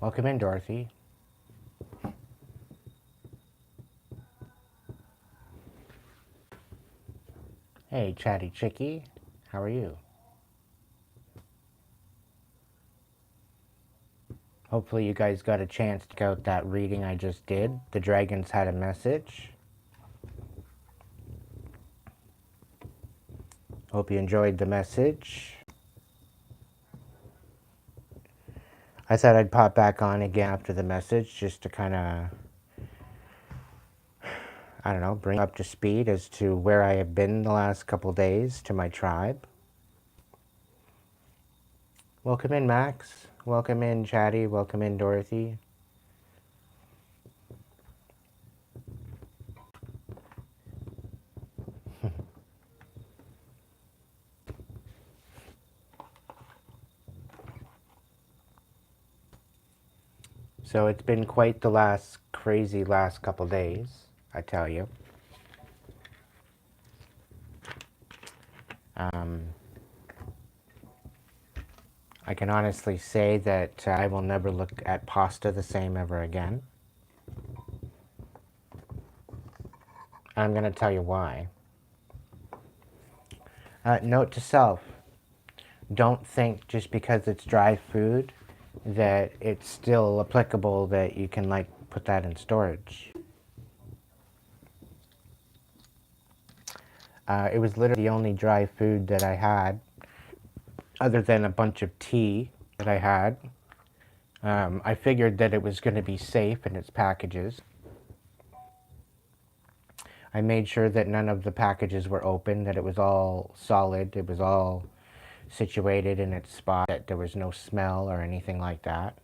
Welcome in, Dorothy. Hey, Chatty Chickie. How are you? Hopefully you guys got a chance to check out that reading I just did. The dragons had a message. Hope you enjoyed the message. I thought I'd pop back on again after the message just to kind of, I don't know, bring up to speed as to where I have been the last couple days to my tribe. Welcome in, Max. Welcome in, Chatty. Welcome in, Dorothy. So it's been quite the crazy last couple days, I tell you. I can honestly say that I will never look at pasta the same ever again. I'm going to tell you why. Note to self, don't think just because it's dry food that it's still applicable that you can like put that in storage. It was literally the only dry food that I had other than a bunch of tea that I had. I figured that it was going to be safe in its packages. I made sure that none of the packages were open, that it was all solid, it was all situated in its spot, that there was no smell or anything like that.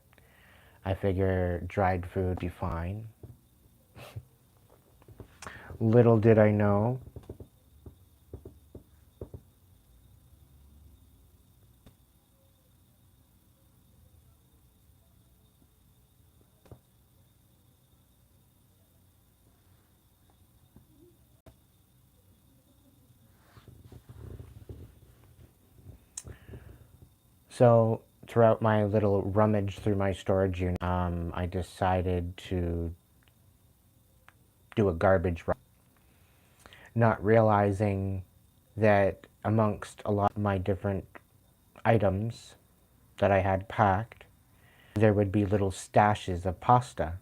I figure dried food would be fine. Little did I know. So throughout my little rummage through my storage unit, I decided to do a garbage run, not realizing that amongst a lot of my different items that I had packed, there would be little stashes of pasta.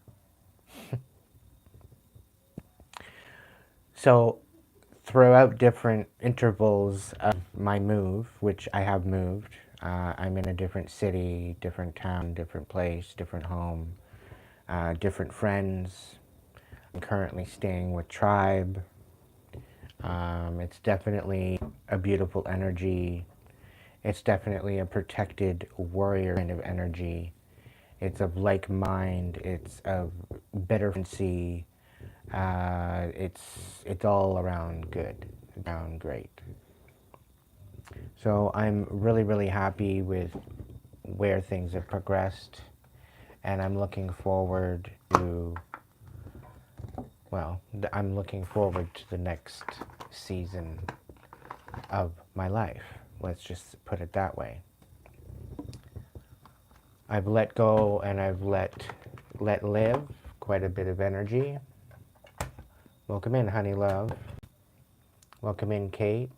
So throughout different intervals of my move, which I have moved, I'm in a different city, different town, different place, different home, different friends. I'm currently staying with tribe. It's definitely a beautiful energy. It's definitely a protected warrior kind of energy. It's of like mind. It's of better frequency. It's all around good, around great. So I'm really, really happy with where things have progressed, and I'm looking forward to, well, I'm looking forward to the next season of my life. Let's just put it that way. I've let go and I've let live quite a bit of energy. Welcome in, honey love. Welcome in, Kate.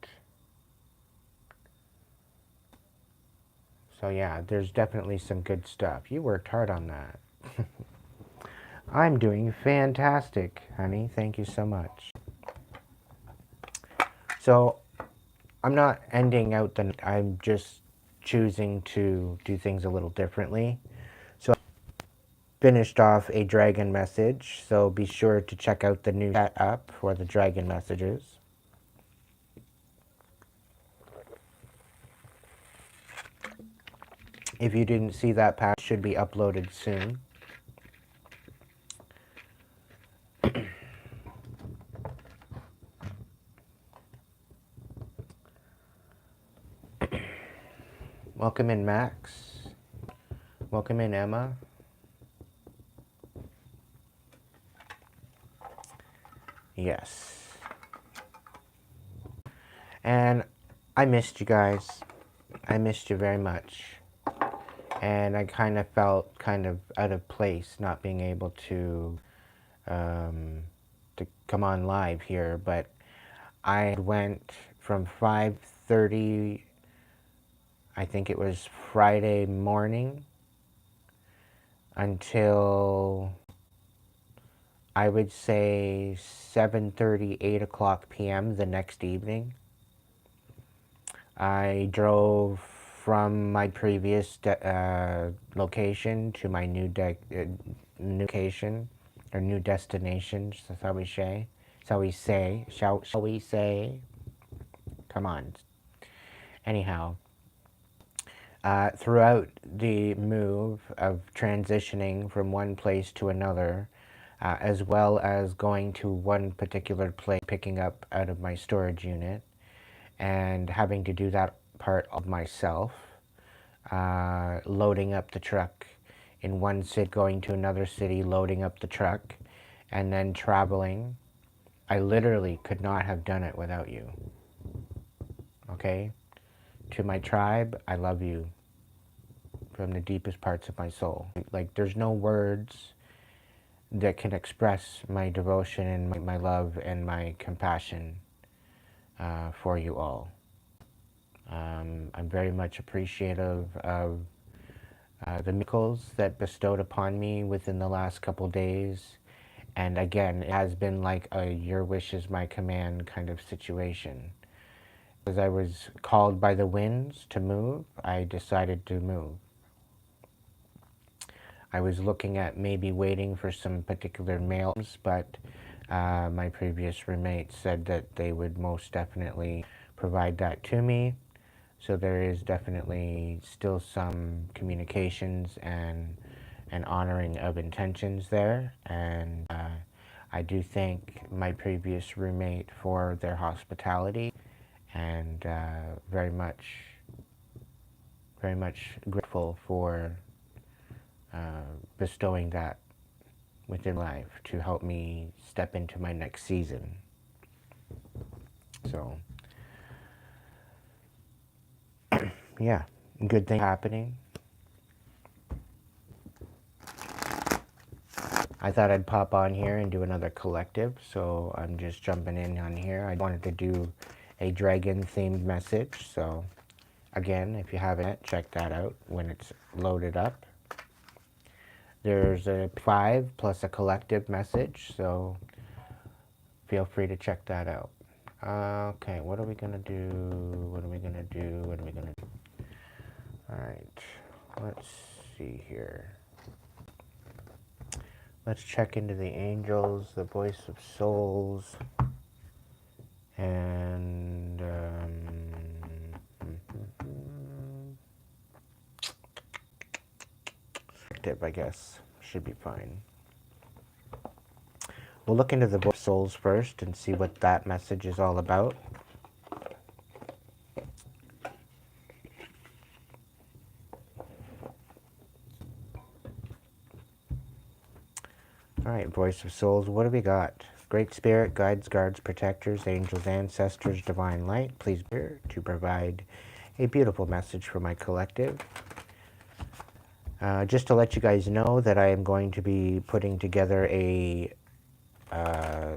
So yeah, there's definitely some good stuff. You worked hard on that. I'm doing fantastic, honey. Thank you so much. So I'm not ending out the night. I'm just choosing to do things a little differently. So I finished off a dragon message. So be sure to check out the new chat up for the dragon messages. If you didn't see that pack, it should be uploaded soon. Welcome in, Max. Welcome in, Emma. Yes. And I missed you guys. I missed you very much. and I kind of felt kind of out of place not being able to come on live here, but I went from 5:30, I think it was Friday morning, until I would say 7:30, 8 o'clock p.m. the next evening. I drove from my previous location to my new location, or new destination. That's how we say. Shall we say? Shall we say? Come on. Anyhow, throughout the move of transitioning from one place to another, as well as going to one particular place, picking up out of my storage unit, and having to do that part of myself, loading up the truck in one city, going to another city, loading up the truck, and then traveling. I literally could not have done it without you. Okay? To my tribe, I love you from the deepest parts of my soul. Like, there's no words that can express my devotion and my love and my compassion for you all. I'm very much appreciative of the miracles that bestowed upon me within the last couple days. And again, it has been like a your wish is my command kind of situation. As I was called by the winds to move, I decided to move. I was looking at maybe waiting for some particular mails, but my previous roommate said that they would most definitely provide that to me. So there is definitely still some communications and honoring of intentions there. And I do thank my previous roommate for their hospitality, and very much grateful for bestowing that within life to help me step into my next season. So, yeah, good thing happening. I thought I'd pop on here and do another collective, so I'm just jumping in on here. I wanted to do a dragon-themed message, so again, if you haven't, check that out when it's loaded up. There's a 5 plus a collective message, so feel free to check that out. Okay, what are we gonna do? What are we gonna do? What are we gonna do? Alright, let's see here. Let's check into the angels, the voice of souls, and tip, I guess, should be fine. We'll look into the voice of souls first and see what that message is all about. Alright, voice of souls, what do we got? Great Spirit, guides, guards, protectors, angels, ancestors, divine light, please be here to provide a beautiful message for my collective. Just to let you guys know that I am going to be putting together a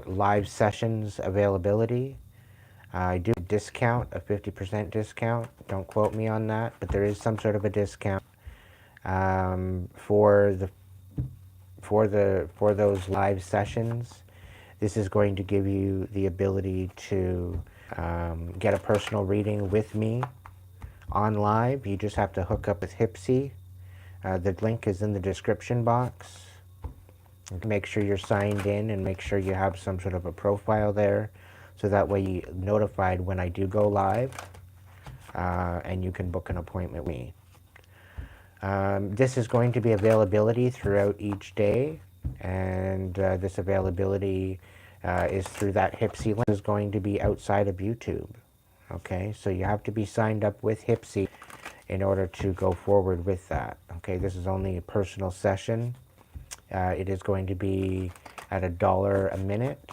live sessions availability. I do a discount, a 50% discount. Don't quote me on that, but there is some sort of a discount for those live sessions. This is going to give you the ability to get a personal reading with me on live. You just have to hook up with Hipsy. The link is in the description box. Make sure you're signed in and make sure you have some sort of a profile there, so that way you're notified when I do go live, and you can book an appointment with me. This is going to be availability throughout each day, and this availability is through that Hipsy link. Is going to be outside of YouTube. Okay, so you have to be signed up with Hipsy in order to go forward with that. Okay, this is only a personal session. It is going to be at $1 a minute,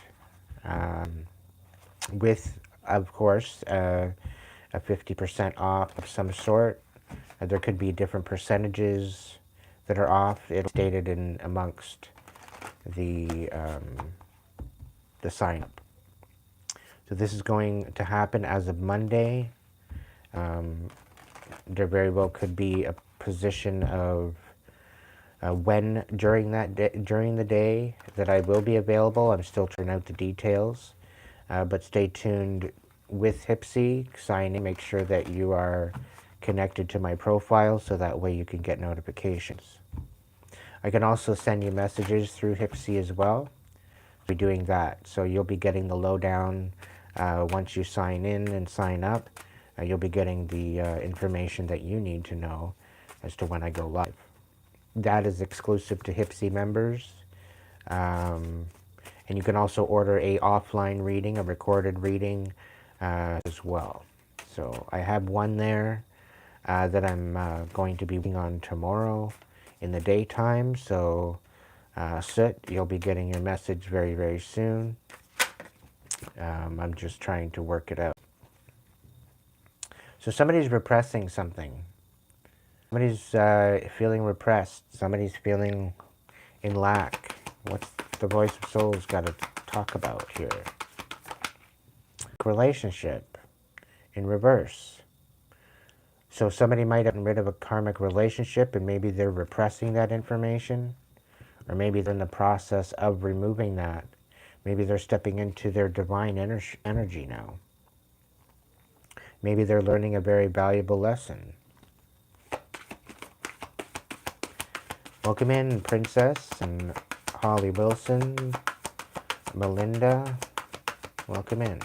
with, of course, a 50% off of some sort. There could be different percentages that are off. It's stated in amongst the sign up. So this is going to happen as of Monday. There very well could be a position of when during the day that I will be available. I'm still trying out the details, but stay tuned with Hipsy. Sign in, make sure that you are connected to my profile so that way you can get notifications. I can also send you messages through Hipsy as well. Be doing that, so you'll be getting the lowdown once you sign in and sign up. You'll be getting the information that you need to know as to when I go live. That is exclusive to Hipsy members. And you can also order a offline reading, a recorded reading as well. So I have one there that I'm going to be working on tomorrow in the daytime. So you'll be getting your message very, very soon. I'm just trying to work it out. So somebody's repressing something. Somebody's feeling repressed. Somebody's feeling in lack. What's the voice of soul's got to talk about here? Relationship in reverse. So somebody might have gotten rid of a karmic relationship and maybe they're repressing that information, or maybe they're in the process of removing that. Maybe they're stepping into their divine energy now. Maybe they're learning a very valuable lesson. Welcome in, Princess and Holly Wilson, Melinda. Welcome in.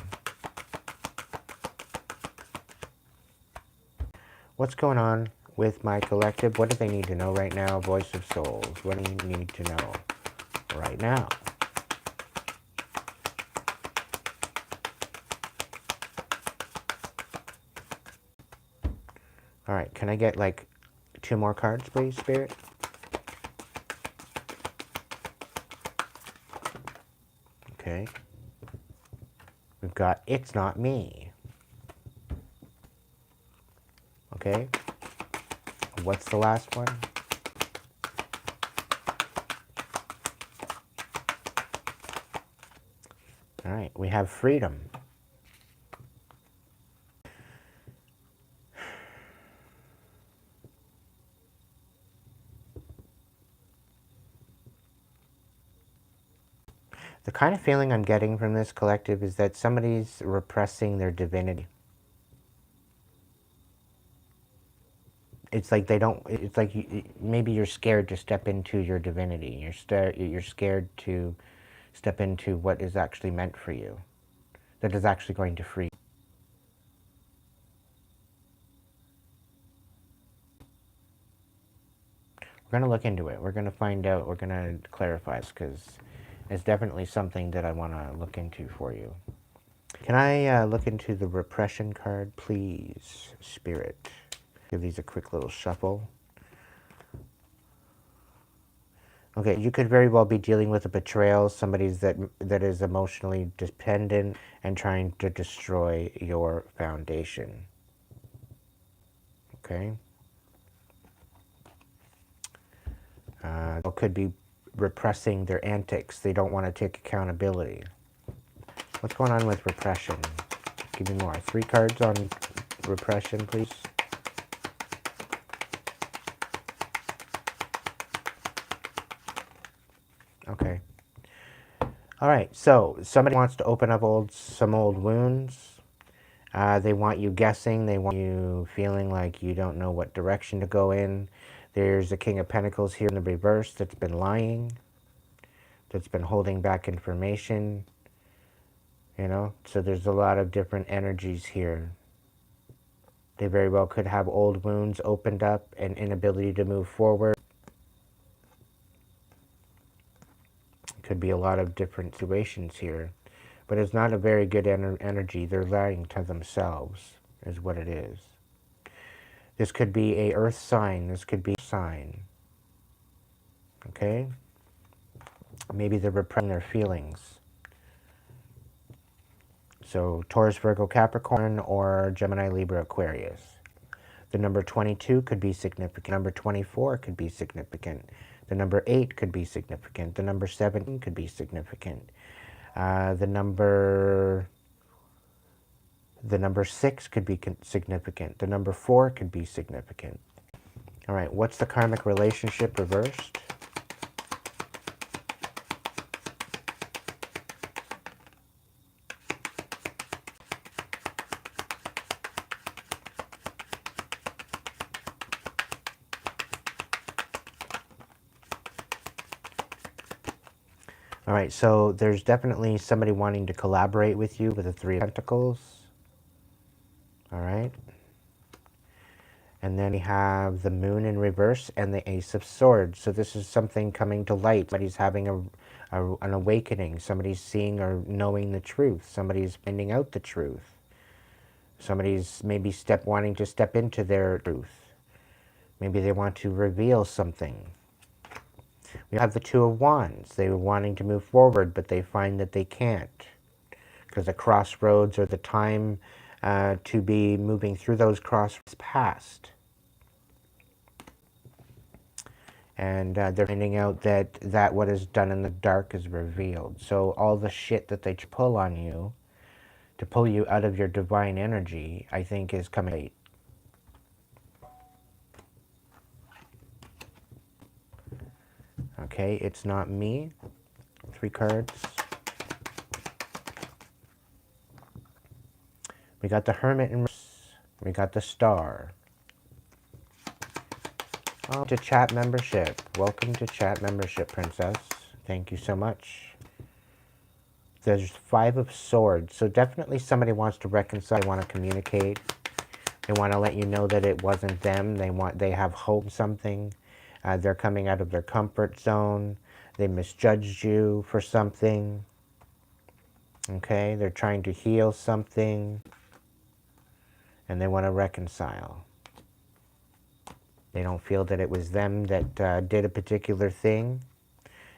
What's going on with my collective? What do they need to know right now? Voice of Souls. What do you need to know right now? All right, can I get like 2 more cards, please, Spirit? Okay. We've got It's Not Me. Okay. What's the last one? All right, we have Freedom. The kind of feeling I'm getting from this collective is that somebody's repressing their divinity. It's like they don't, it's like maybe you're scared to step into your divinity. You're scared to step into what is actually meant for you, that is actually going to free you. We're going to look into it. We're going to find out. We're going to clarify this because it's definitely something that I want to look into for you. Can I look into the repression card, please, Spirit? Give these a quick little shuffle. Okay, you could very well be dealing with a betrayal, somebody that is emotionally dependent and trying to destroy your foundation. Okay? Or could be repressing their antics. They don't want to take accountability. What's going on with repression? Give me more. 3 cards on repression, please. Okay. All right, so somebody wants to open up some old wounds. They want you guessing. They want you feeling like you don't know what direction to go in. There's the King of Pentacles here in the reverse that's been lying, that's been holding back information. You know, so there's a lot of different energies here. They very well could have old wounds opened up and inability to move forward. Could be a lot of different situations here, but it's not a very good energy. They're lying to themselves is what it is. This could be a earth sign. This could be a sign. Okay? Maybe they're repressing their feelings. So Taurus, Virgo, Capricorn, or Gemini, Libra, Aquarius. The number 22 could be significant. Number 24 could be significant. The number 8 could be significant. The number 17 could be significant. The number 6 could be significant. The number 4 could be significant. All right, what's the karmic relationship reversed? All right, so there's definitely somebody wanting to collaborate with you with the Three of Pentacles. All right. And then we have the Moon in reverse and the Ace of Swords. So this is something coming to light. Somebody's having an awakening. Somebody's seeing or knowing the truth. Somebody's finding out the truth. Somebody's maybe wanting to step into their truth. Maybe they want to reveal something. We have the Two of Wands. They were wanting to move forward, but they find that they can't. Because the crossroads or the time to be moving through those crossroads past. And they're finding out that what is done in the dark is revealed. So all the shit that they pull on you, to pull you out of your divine energy, I think is coming late. Okay, it's not me. 3 cards. We got the Hermit in reverse. We got the Star. Oh, to chat membership. Welcome to chat membership, Princess. Thank you so much. There's 5 of Swords. So definitely somebody wants to reconcile. They want to communicate. They want to let you know that it wasn't them. They have hope in something. They're coming out of their comfort zone. They misjudged you for something. Okay, they're trying to heal something. And they want to reconcile. They don't feel that it was them that did a particular thing.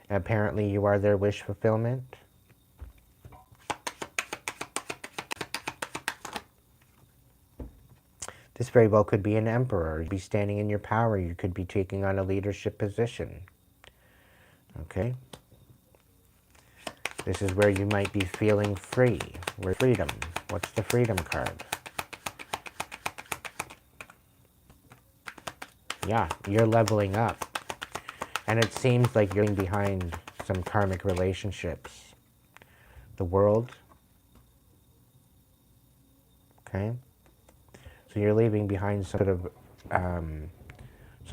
Apparently you are their wish fulfillment. This very well could be an emperor. You'd be standing in your power. You could be taking on a leadership position. Okay? This is where you might be feeling free. Freedom. What's the freedom card? Yeah, you're leveling up. And it seems like you're behind some karmic relationships. The World. Okay? So you're leaving behind some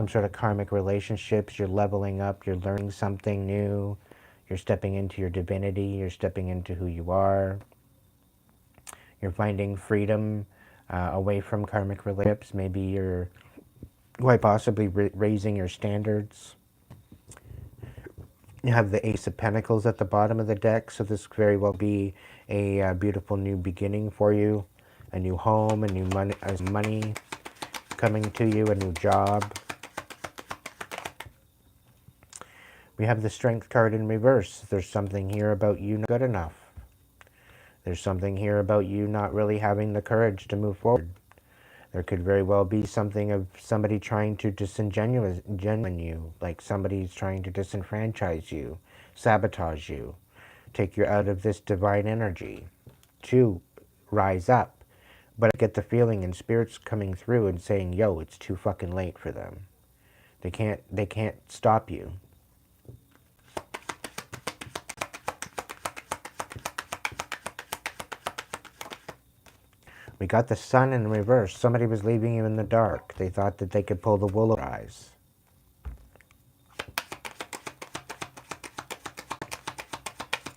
sort of karmic relationships. You're leveling up. You're learning something new. You're stepping into your divinity. You're stepping into who you are. You're finding freedom away from karmic relationships. Maybe you're quite possibly raising your standards. You have the Ace of Pentacles at the bottom of the deck. So this could very well be a beautiful new beginning for you. A new home, a new money coming to you, a new job. We have the Strength card in reverse. There's something here about you not good enough. There's something here about you not really having the courage to move forward. There could very well be something of somebody trying to disingenuous you, like somebody's trying to disenfranchise you, sabotage you, take you out of this divine energy to rise up. But I get the feeling and spirits coming through and saying, yo, it's too fucking late for them. They can't stop you. We got the Sun in reverse. Somebody was leaving you in the dark. They thought that they could pull the wool over your eyes.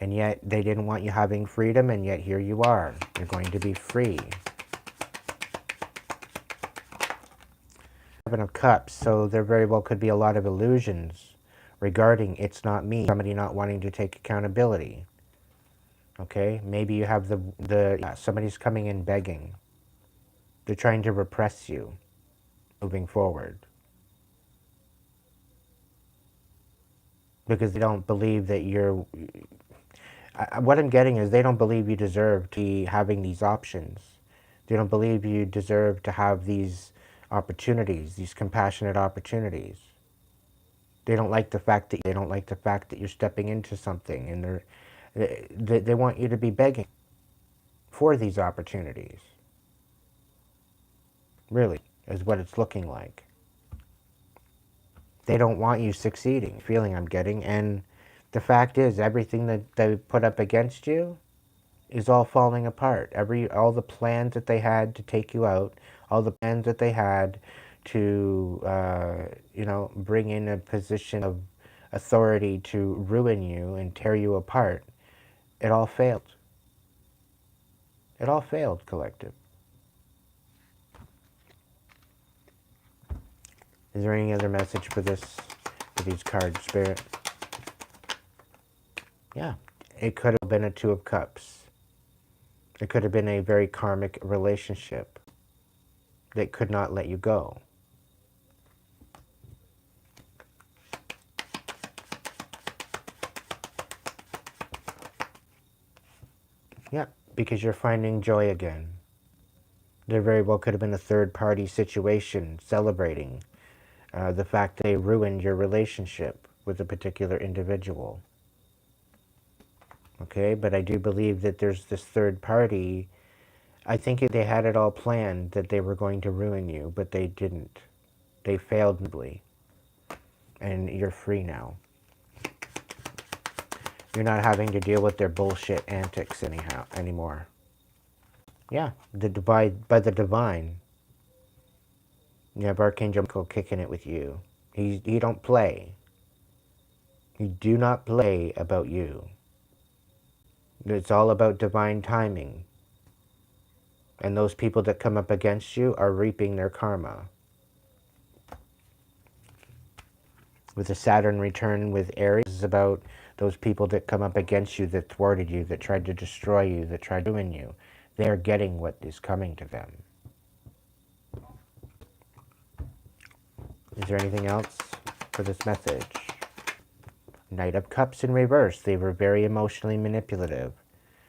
And yet they didn't want you having freedom, and yet here you are. You're going to be free. Seven of Cups, so there very well could be a lot of illusions regarding it's not me, somebody not wanting to take accountability. Okay, maybe you have somebody's coming in begging. They're trying to repress you moving forward. Because they don't believe that you're... what I'm getting is they don't believe you deserve to be having these options. They don't believe you deserve to have these opportunities, these compassionate opportunities. They don't like the fact that you're stepping into something, and they want you to be begging for these opportunities. Really, is what it's looking like. They don't want you succeeding, feeling I'm getting, and the fact is everything that they put up against you is all falling apart. All the plans that they had to take you out, all the plans that they had to bring in a position of authority to ruin you and tear you apart, it all failed. It all failed, collective. Is there any other message for these cards, Spirit? Yeah, it could have been a Two of Cups. It could have been a very karmic relationship that could not let you go. Yeah, because you're finding joy again. There very well could have been a third-party situation celebrating the fact they ruined your relationship with a particular individual. Okay, but I do believe that there's this third party. I think they had it all planned that they were going to ruin you, but they didn't. They failed miserably. And you're free now. You're not having to deal with their bullshit antics anymore. Yeah, by the divine. You have Archangel Michael kicking it with you. He don't play. He do not play about you. It's all about divine timing. And those people that come up against you are reaping their karma. With the Saturn return with Aries, it's about those people that come up against you, that thwarted you, that tried to destroy you, that tried to ruin you. They're getting what is coming to them. Is there anything else for this message? Knight of Cups in reverse. They were very emotionally manipulative.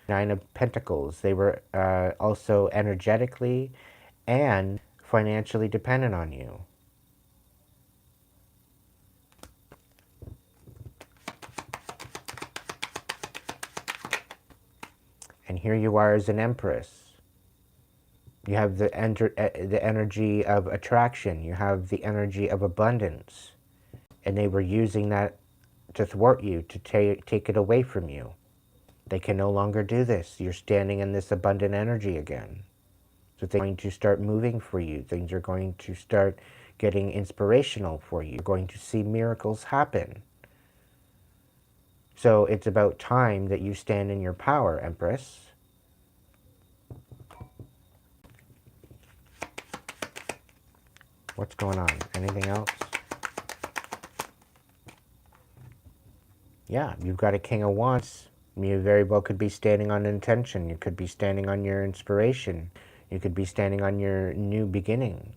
Nine of Pentacles. They were also energetically and financially dependent on you. And here you are as an Empress. You have the energy of attraction. You have the energy of abundance. And they were using that to thwart you, to take it away from you. They can no longer do this. You're standing in this abundant energy again. So things are going to start moving for you. Things are going to start getting inspirational for you. You're going to see miracles happen. So it's about time that you stand in your power, Empress. What's going on? Anything else? Yeah, you've got a King of Wands. You very well could be standing on intention. You could be standing on your inspiration. You could be standing on your new beginning.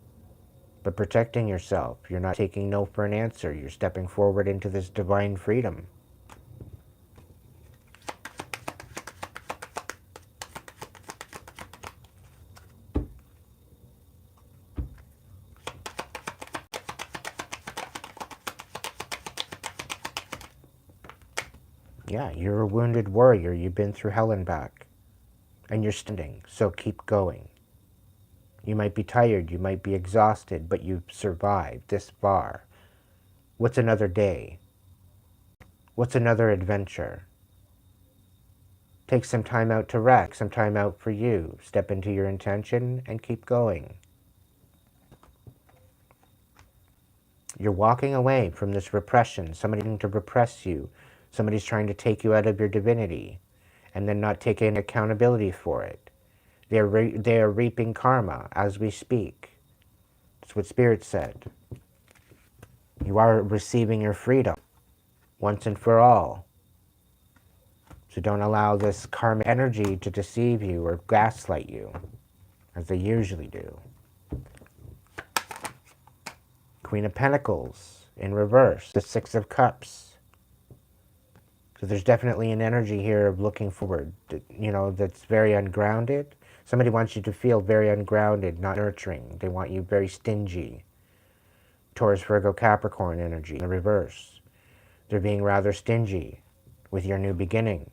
But protecting yourself. You're not taking no for an answer. You're stepping forward into this divine freedom. Yeah, you're a wounded warrior. You've been through hell and back. And you're standing, so keep going. You might be tired, you might be exhausted, but you've survived this far. What's another day? What's another adventure? Take some time out to rest, some time out for you. Step into your intention and keep going. You're walking away from this repression. Somebody's trying to repress you. Somebody's trying to take you out of your divinity and then not take any accountability for it. They are reaping karma as we speak. That's what Spirit said. You are receiving your freedom once and for all. So don't allow this karmic energy to deceive you or gaslight you, as they usually do. Queen of Pentacles in reverse, the Six of Cups. So there's definitely an energy here of looking forward, that's very ungrounded, Somebody wants you to feel very ungrounded, not nurturing. They want you very stingy. Taurus, Virgo, Capricorn energy in the reverse. They're being rather stingy with your new beginning.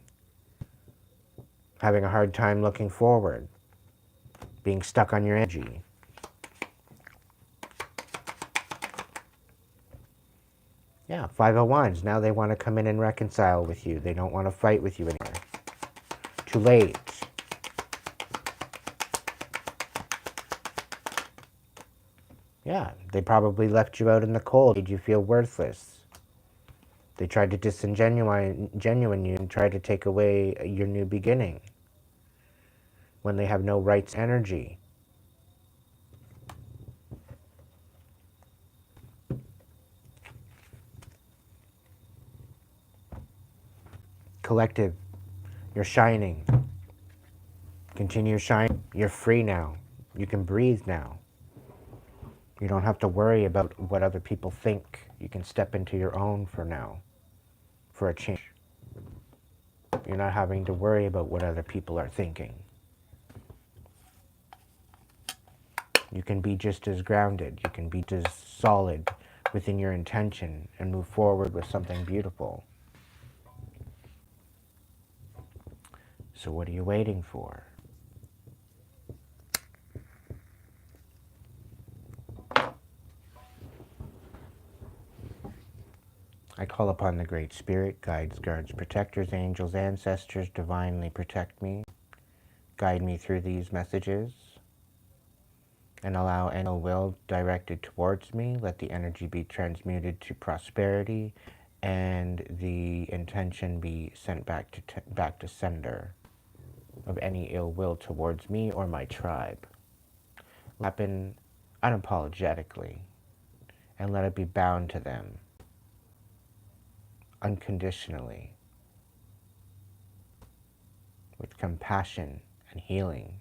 Having a hard time looking forward. Being stuck on your energy. Yeah, 5 of Wands. Now they want to come in and reconcile with you. They don't want to fight with you anymore. Too late. Yeah, they probably left you out in the cold, made you feel worthless. They tried to disingenuine you and try to take away your new beginning when they have no rights energy. Collective, you're shining. Continue shining. You're free now. You can breathe now. You don't have to worry about what other people think. You can step into your own for now, for a change. You're not having to worry about what other people are thinking. You can be just as grounded. You can be just as solid within your intention and move forward with something beautiful. So what are you waiting for? I call upon the Great Spirit, guides, guards, protectors, angels, ancestors, divinely protect me, guide me through these messages, and allow any will directed towards me. Let the energy be transmuted to prosperity, and the intention be sent back to sender of any ill will towards me or my tribe. Happen unapologetically, and let it be bound to them unconditionally, with compassion and healing.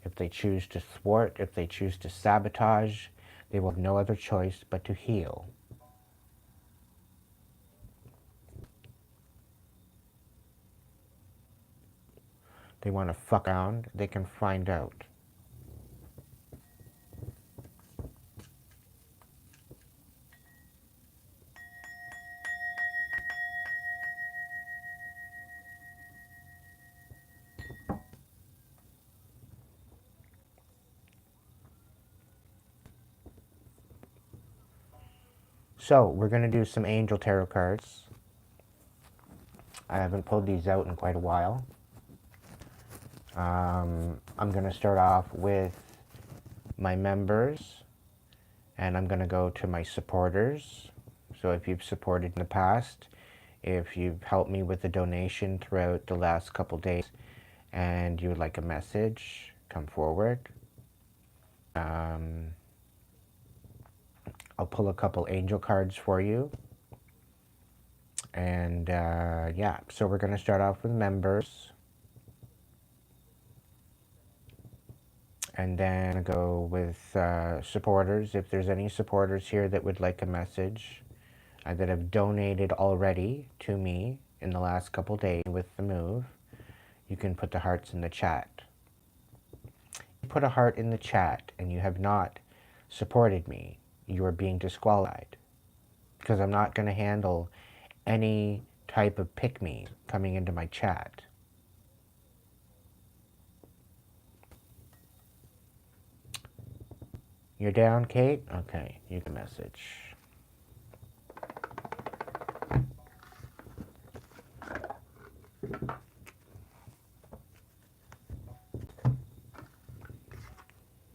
If they choose to thwart, if they choose to sabotage, they will have no other choice but to heal. They want to fuck around, they can find out. So, we're going to do some angel tarot cards. I haven't pulled these out in quite a while. I'm going to start off with my members, and I'm going to go to my supporters. So if you've supported in the past, if you've helped me with a donation throughout the last couple days, and you would like a message, come forward. I'll pull a couple angel cards for you. And yeah, so we're going to start off with members. And then go with supporters. If there's any supporters here that would like a message, that have donated already to me in the last couple days with the move, you can put the hearts in the chat. Put a heart in the chat and you have not supported me, you are being disqualified, because I'm not going to handle any type of pick-me coming into my chat. You're down, Kate? Okay, you can message.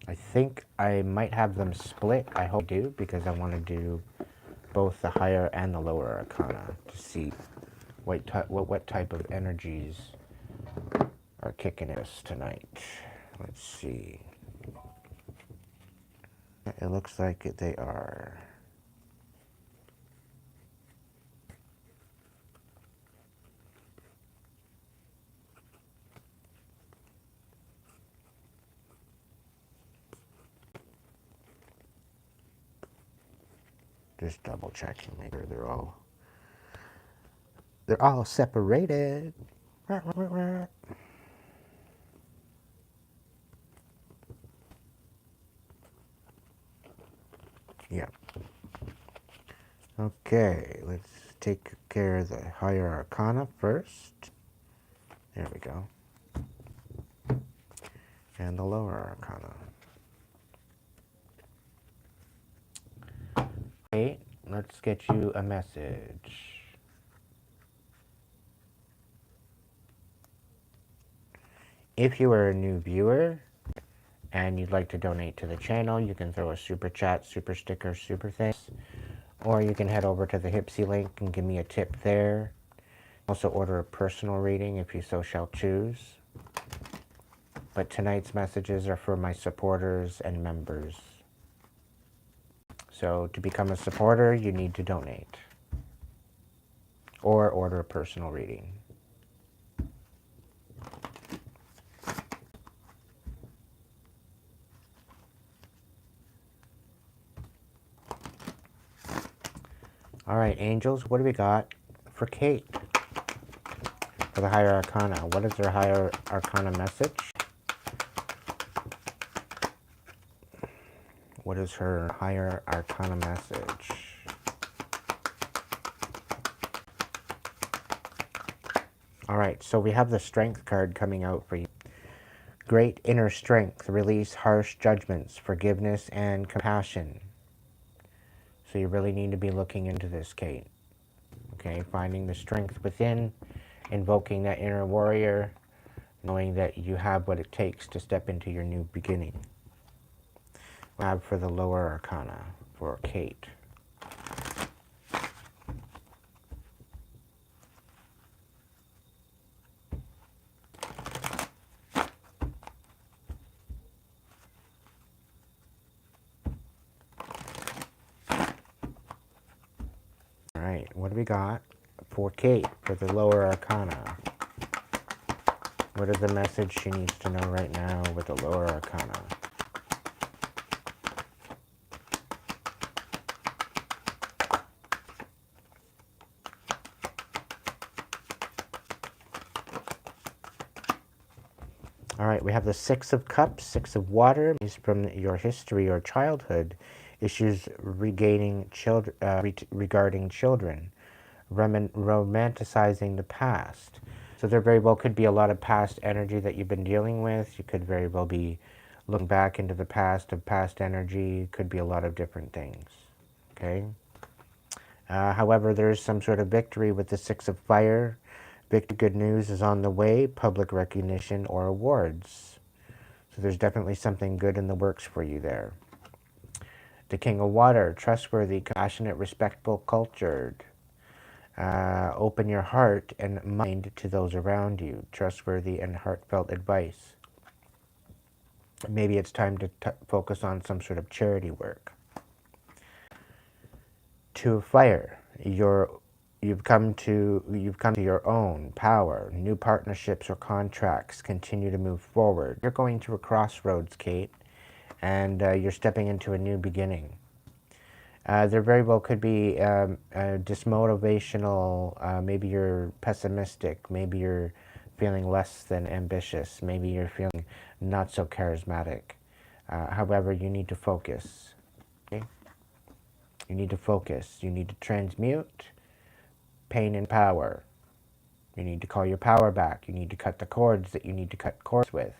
I think I might have them split. I hope I do, because I want to do both the higher and the lower arcana to see what type of energies are kicking us tonight. Let's see. It looks like they are. Just double checking, make sure they're all separated. Yeah. Okay, let's take care of the higher arcana first. There we go. And the lower arcana. Okay, let's get you a message. If you are a new viewer and you'd like to donate to the channel, you can throw a super chat, super sticker, super thanks, or you can head over to the Hipsy link and give me a tip there. Also order a personal reading if you so shall choose. But tonight's messages are for my supporters and members. So to become a supporter, you need to donate or order a personal reading. All right, angels, what do we got for Kate? For the higher arcana, what is her higher arcana message? What is her higher arcana message? All right, so we have the strength card coming out for you. Great inner strength, release harsh judgments, forgiveness, and compassion. So you really need to be looking into this, Kate. Okay, finding the strength within, invoking that inner warrior, knowing that you have what it takes to step into your new beginning. Lab for the lower arcana for Kate. All right, what do we got for Kate for the lower arcana? What is the message she needs to know right now with the lower arcana? All right, we have the Six of Cups, Six of Water, is from your history or childhood, issues regarding children, romanticizing the past. So there very well could be a lot of past energy that you've been dealing with. You could very well be looking back into the past of past energy. Could be a lot of different things, okay? However, there is some sort of victory with the Six of Fire. Victory, good news is on the way, public recognition or awards. So there's definitely something good in the works for you there. The King of Water, trustworthy, compassionate, respectful, cultured. Open your heart and mind to those around you. Trustworthy and heartfelt advice. Maybe it's time to focus on some sort of charity work. Two of Fire, you've come to your own power. New partnerships or contracts continue to move forward. You're going to a crossroads, Kate, and you're stepping into a new beginning. There very well could be dismotivational, maybe you're pessimistic, maybe you're feeling less than ambitious, maybe you're feeling not so charismatic. However, you need to focus. Okay? You need to focus. You need to transmute pain and power. You need to call your power back. You need to cut the cords that you need to cut cords with.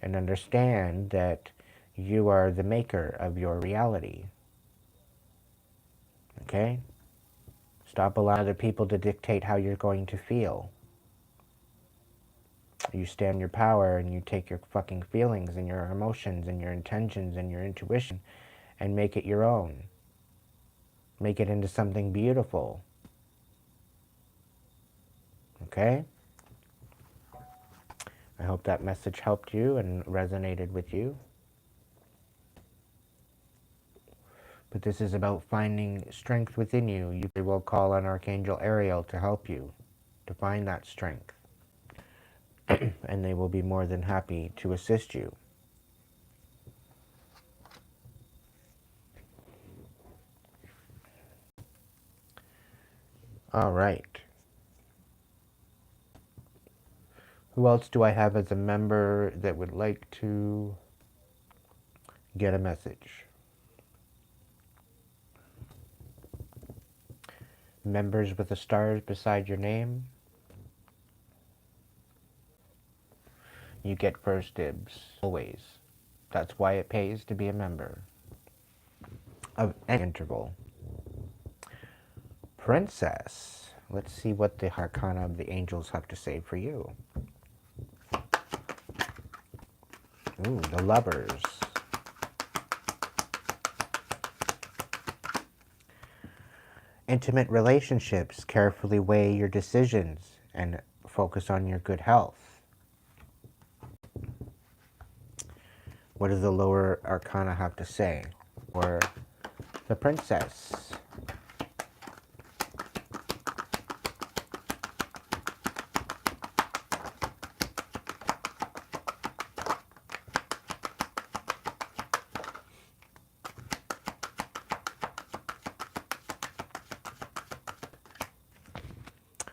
And understand that you are the maker of your reality. Okay? Stop allowing other people to dictate how you're going to feel. You stand your power and you take your fucking feelings and your emotions and your intentions and your intuition and make it your own. Make it into something beautiful. Okay? I hope that message helped you and resonated with you. But this is about finding strength within you. You will call on Archangel Ariel to help you to find that strength. And they will be more than happy to assist you. All right. Who else do I have as a member that would like to get a message? Members with the stars beside your name, you get first dibs. Always. That's why it pays to be a member of any interval. Princess. Let's see what the arcana of the angels have to say for you. Ooh, the lovers. Intimate relationships. Carefully weigh your decisions and focus on your good health. What does the lower arcana have to say? Or the princess.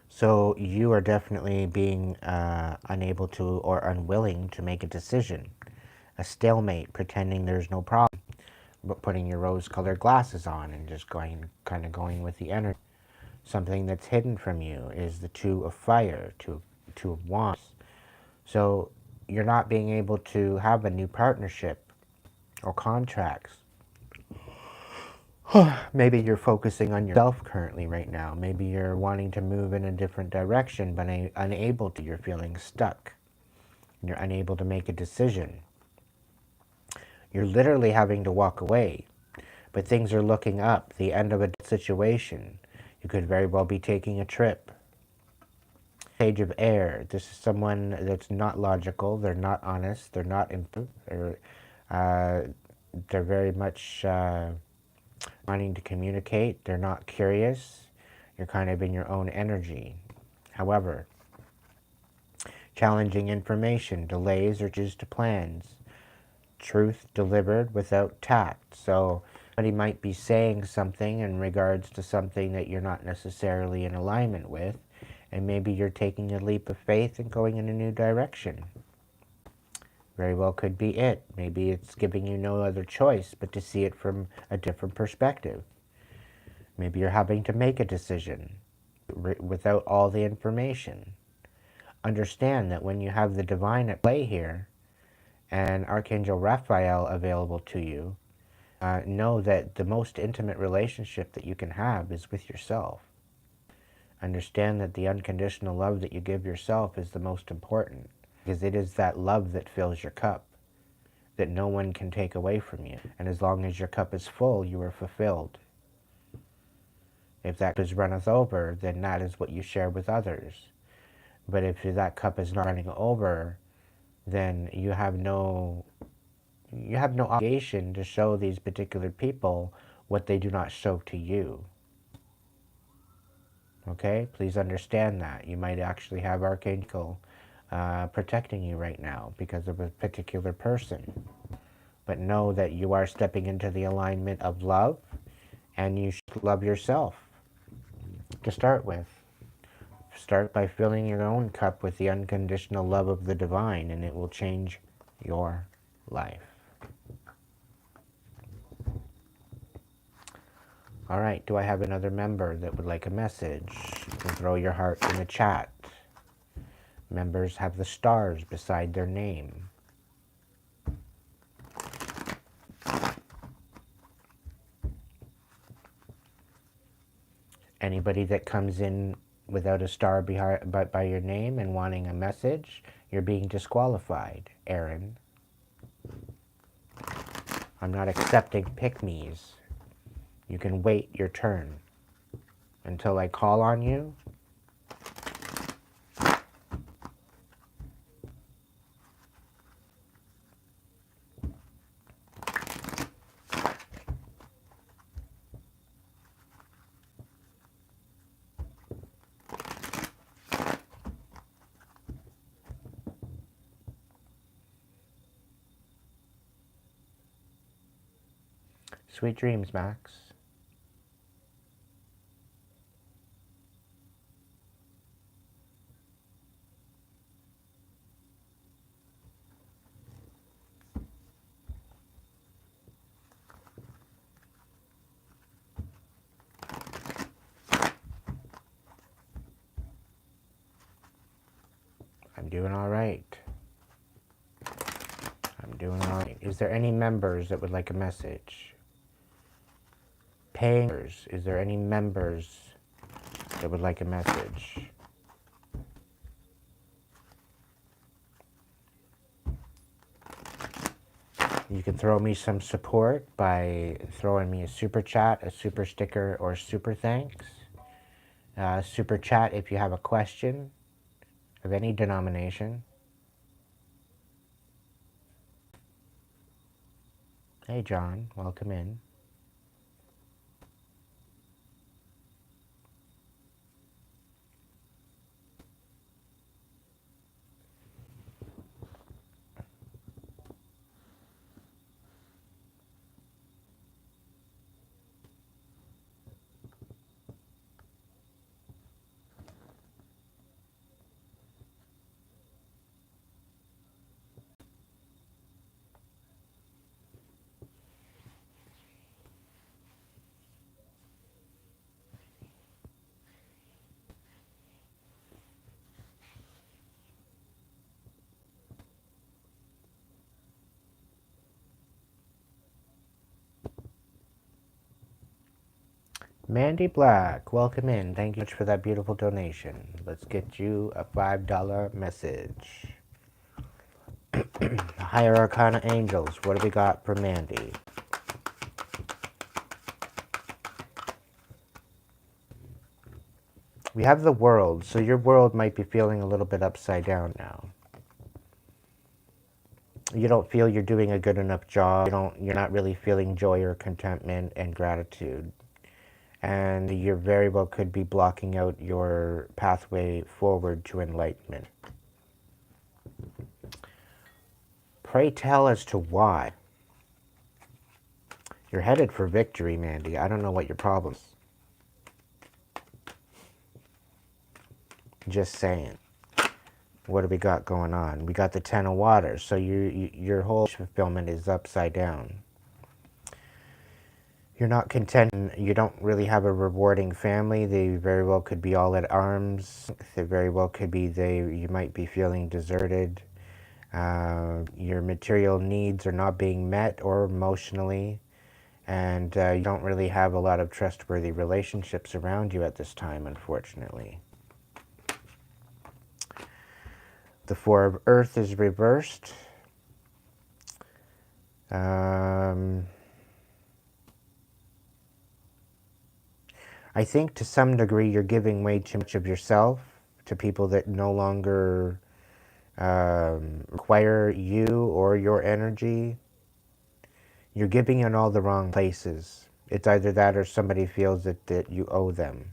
So you are definitely being unable to or unwilling to make a decision. A stalemate, pretending there's no problem, but putting your rose-colored glasses on and just kind of going with the energy. Something that's hidden from you is the Two of Fire, Two of Wands. So you're not being able to have a new partnership or contracts. Maybe you're focusing on yourself currently right now. Maybe you're wanting to move in a different direction, but unable to. You're feeling stuck. You're unable to make a decision. You're literally having to walk away, but things are looking up. The end of a situation. You could very well be taking a trip. Page of Air. This is someone that's not logical. They're not honest. They're not they're very much wanting to communicate. They're not curious. You're kind of in your own energy. However, challenging information, delays or just to plans, truth delivered without tact. So somebody might be saying something in regards to something that you're not necessarily in alignment with, and maybe you're taking a leap of faith and going in a new direction. Very well could be it. Maybe it's giving you no other choice but to see it from a different perspective. Maybe you're having to make a decision without all the information. Understand that when you have the divine at play here and Archangel Raphael available to you, know that the most intimate relationship that you can have is with yourself. Understand that the unconditional love that you give yourself is the most important, because it is that love that fills your cup, that no one can take away from you. And as long as your cup is full, you are fulfilled. If that cup runneth over, then that is what you share with others. But if that cup is not running over, then you have no obligation to show these particular people what they do not show to you. Okay? Please understand that. You might actually have Archangel protecting you right now because of a particular person. But know that you are stepping into the alignment of love, and you should love yourself to start with. Start by filling your own cup with the unconditional love of the divine, and it will change your life. All right, do I have another member that would like a message? You can throw your heart in the chat. Members have the stars beside their name. Anybody that comes in without a star by your name and wanting a message, you're being disqualified, Aaron. I'm not accepting pick-me's. You can wait your turn until I call on you. Sweet dreams, Max. doing all right. I'm doing all right. Is there any members that would like a message? Payers, is there any members that would like a message? You can throw me some support by throwing me a super chat, a super sticker, or super thanks. Super chat if you have a question of any denomination. Hey John, welcome in. Mandy Black, welcome in. Thank you much for that beautiful donation. Let's get you a $5 message. Higher Arcana Angels, what do we got for Mandy? We have the world, so your world might be feeling a little bit upside down now. You don't feel you're doing a good enough job. You're not really feeling joy or contentment and gratitude. And you very well could be blocking out your pathway forward to enlightenment. Pray tell as to why. You're headed for victory, Mandy. I don't know what your problem is. Just saying. What do we got going on? We got the Ten of Waters, so your whole fulfillment is upside down. You're not content. You don't really have a rewarding family. They very well could be all at arms. They very well could be you might be feeling deserted. Your material needs are not being met or emotionally. And you don't really have a lot of trustworthy relationships around you at this time, unfortunately. The Four of Earth is reversed. I think to some degree you're giving way too much of yourself to people that no longer require you or your energy. You're giving in all the wrong places. It's either that or somebody feels that you owe them.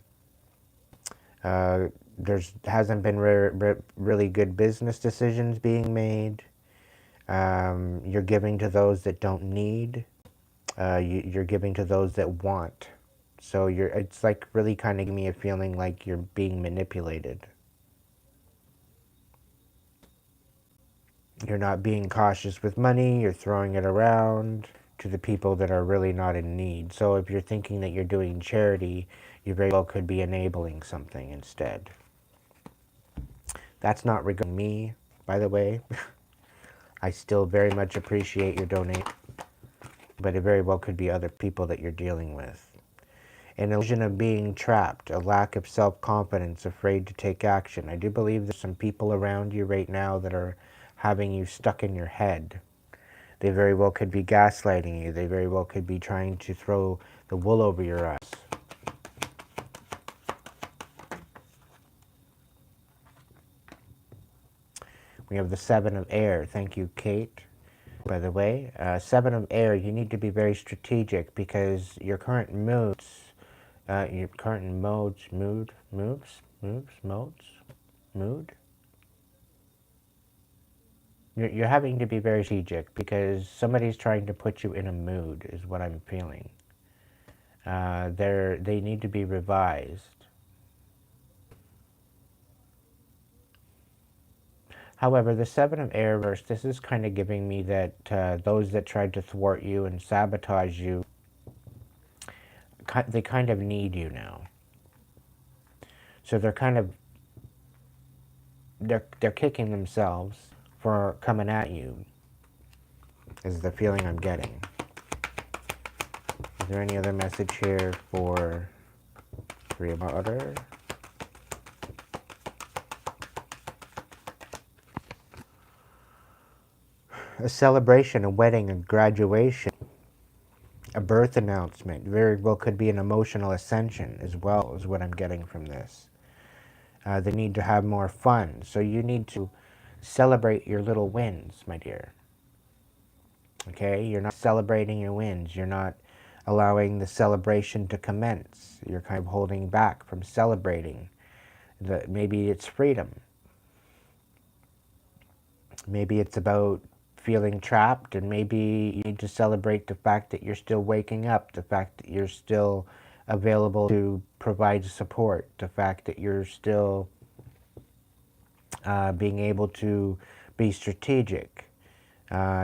There hasn't been really good business decisions being made. You're giving to those that don't need. You're giving to those that want. So it's like really kind of giving me a feeling like you're being manipulated. You're not being cautious with money. You're throwing it around to the people that are really not in need. So if you're thinking that you're doing charity, you very well could be enabling something instead. That's not regarding me, by the way. I still very much appreciate your donation, but it very well could be other people that you're dealing with. An illusion of being trapped, a lack of self-confidence, afraid to take action. I do believe there's some people around you right now that are having you stuck in your head. They very well could be gaslighting you. They very well could be trying to throw the wool over your eyes. We have the Seven of Air. Thank you, Kate. By the way, Seven of Air, you need to be very strategic because your current mood, you're having to be very strategic because somebody's trying to put you in a mood, is what I'm feeling. They need to be revised. However, the Seven of Air verse, this is kind of giving me that those that tried to thwart you and sabotage you, they kind of need you now. So they're kind of they're kicking themselves for coming at you, is the feeling I'm getting. Is there any other message here for Three of Water? A celebration, a wedding, a graduation, a birth announcement. Very well could be an emotional ascension as well, is what I'm getting from this. They need to have more fun. So you need to celebrate your little wins, my dear. Okay? You're not celebrating your wins. You're not allowing the celebration to commence. You're kind of holding back from celebrating. Maybe it's freedom. Maybe it's about feeling trapped, and maybe you need to celebrate the fact that you're still waking up, the fact that you're still available to provide support, the fact that you're still being able to be strategic,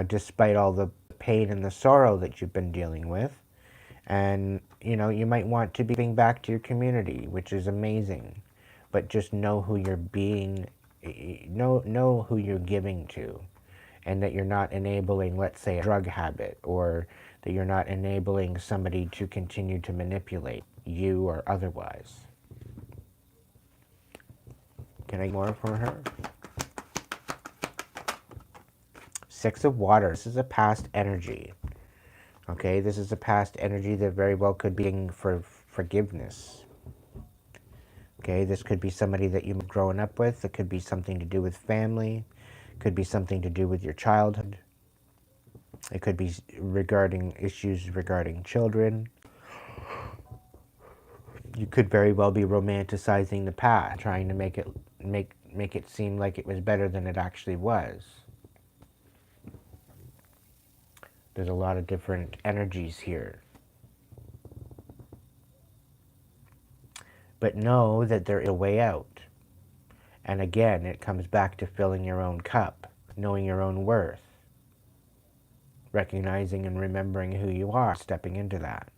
despite all the pain and the sorrow that you've been dealing with. And, you know, you might want to be giving back to your community, which is amazing. But just know who you're being, know who you're giving to. And that you're not enabling, let's say, a drug habit, or that you're not enabling somebody to continue to manipulate you or otherwise. Can I get more for her? Six of Water. This is a past energy. Okay, this is a past energy that very well could be for forgiveness. Okay, this could be somebody that you've grown up with. It could be something to do with family. It could be something to do with your childhood. It could be regarding issues regarding children. You could very well be romanticizing the past, trying to make it seem like it was better than it actually was. There's a lot of different energies here. But know that there is a way out. And again, it comes back to filling your own cup, knowing your own worth, recognizing and remembering who you are, stepping into that.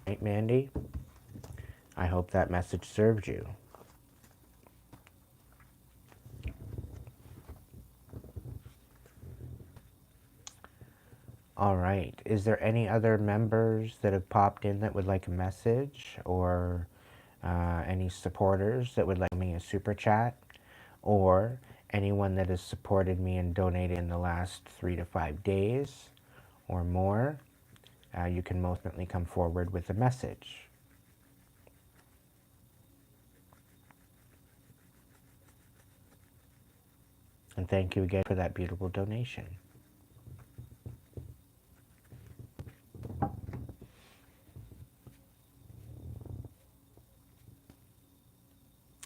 Right, Mandy? I hope that message served you. All right. Is there any other members that have popped in that would like a message, or any supporters that would like me a super chat, or anyone that has supported me and donated in the last 3 to 5 days or more? You can most definitely come forward with a message. And thank you again for that beautiful donation.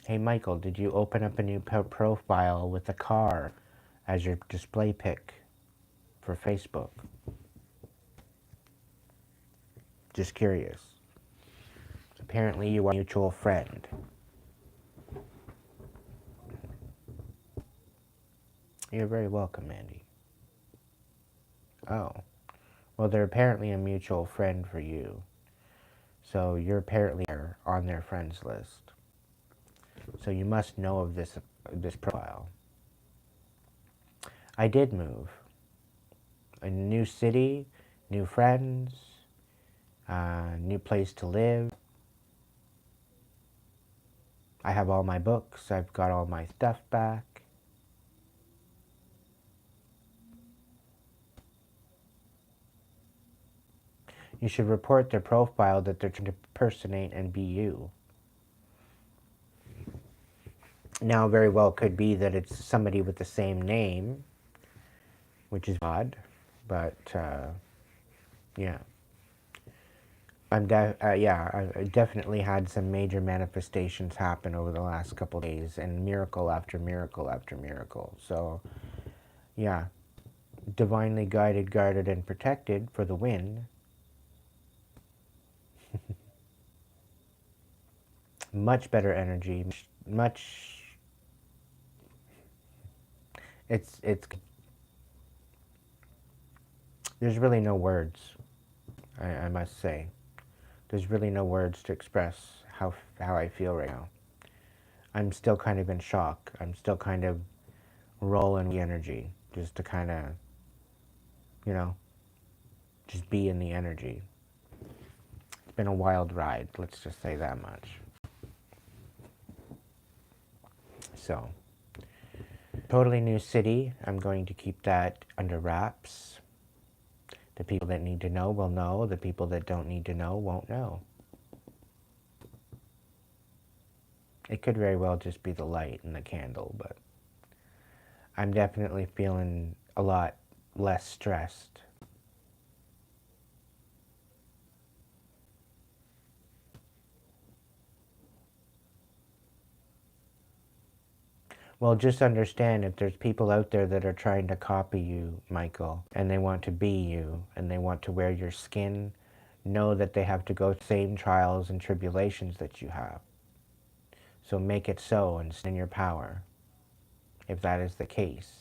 Hey Michael, did you open up a new profile with a car as your display pic for Facebook? Just curious. Apparently you are a mutual friend. You're very welcome, Mandy. Oh. Well, they're apparently a mutual friend for you. So you're apparently on their friends list. So you must know of this profile. I did move. A new city, new friends, new place to live. I have all my books. I've got all my stuff back. You should report their profile that they're trying to impersonate and be you. Now, very well could be that it's somebody with the same name, which is odd, but yeah. I definitely had some major manifestations happen over the last couple of days, and miracle after miracle after miracle. So, yeah, divinely guided, guarded, and protected for the win. Much better energy, much. It's. There's really no words. I must say, there's really no words to express how I feel right now. I'm still kind of in shock. I'm still kind of rolling the energy just to kind of, you know, just be in the energy. It's been a wild ride, let's just say that much. So, totally new city. I'm going to keep that under wraps. The people that need to know will know. The people that don't need to know won't know. It could very well just be the light and the candle, but I'm definitely feeling a lot less stressed. Well, just understand if there's people out there that are trying to copy you, Michael, and they want to be you, and they want to wear your skin, know that they have to go through the same trials and tribulations that you have. So make it so and stand in your power, if that is the case.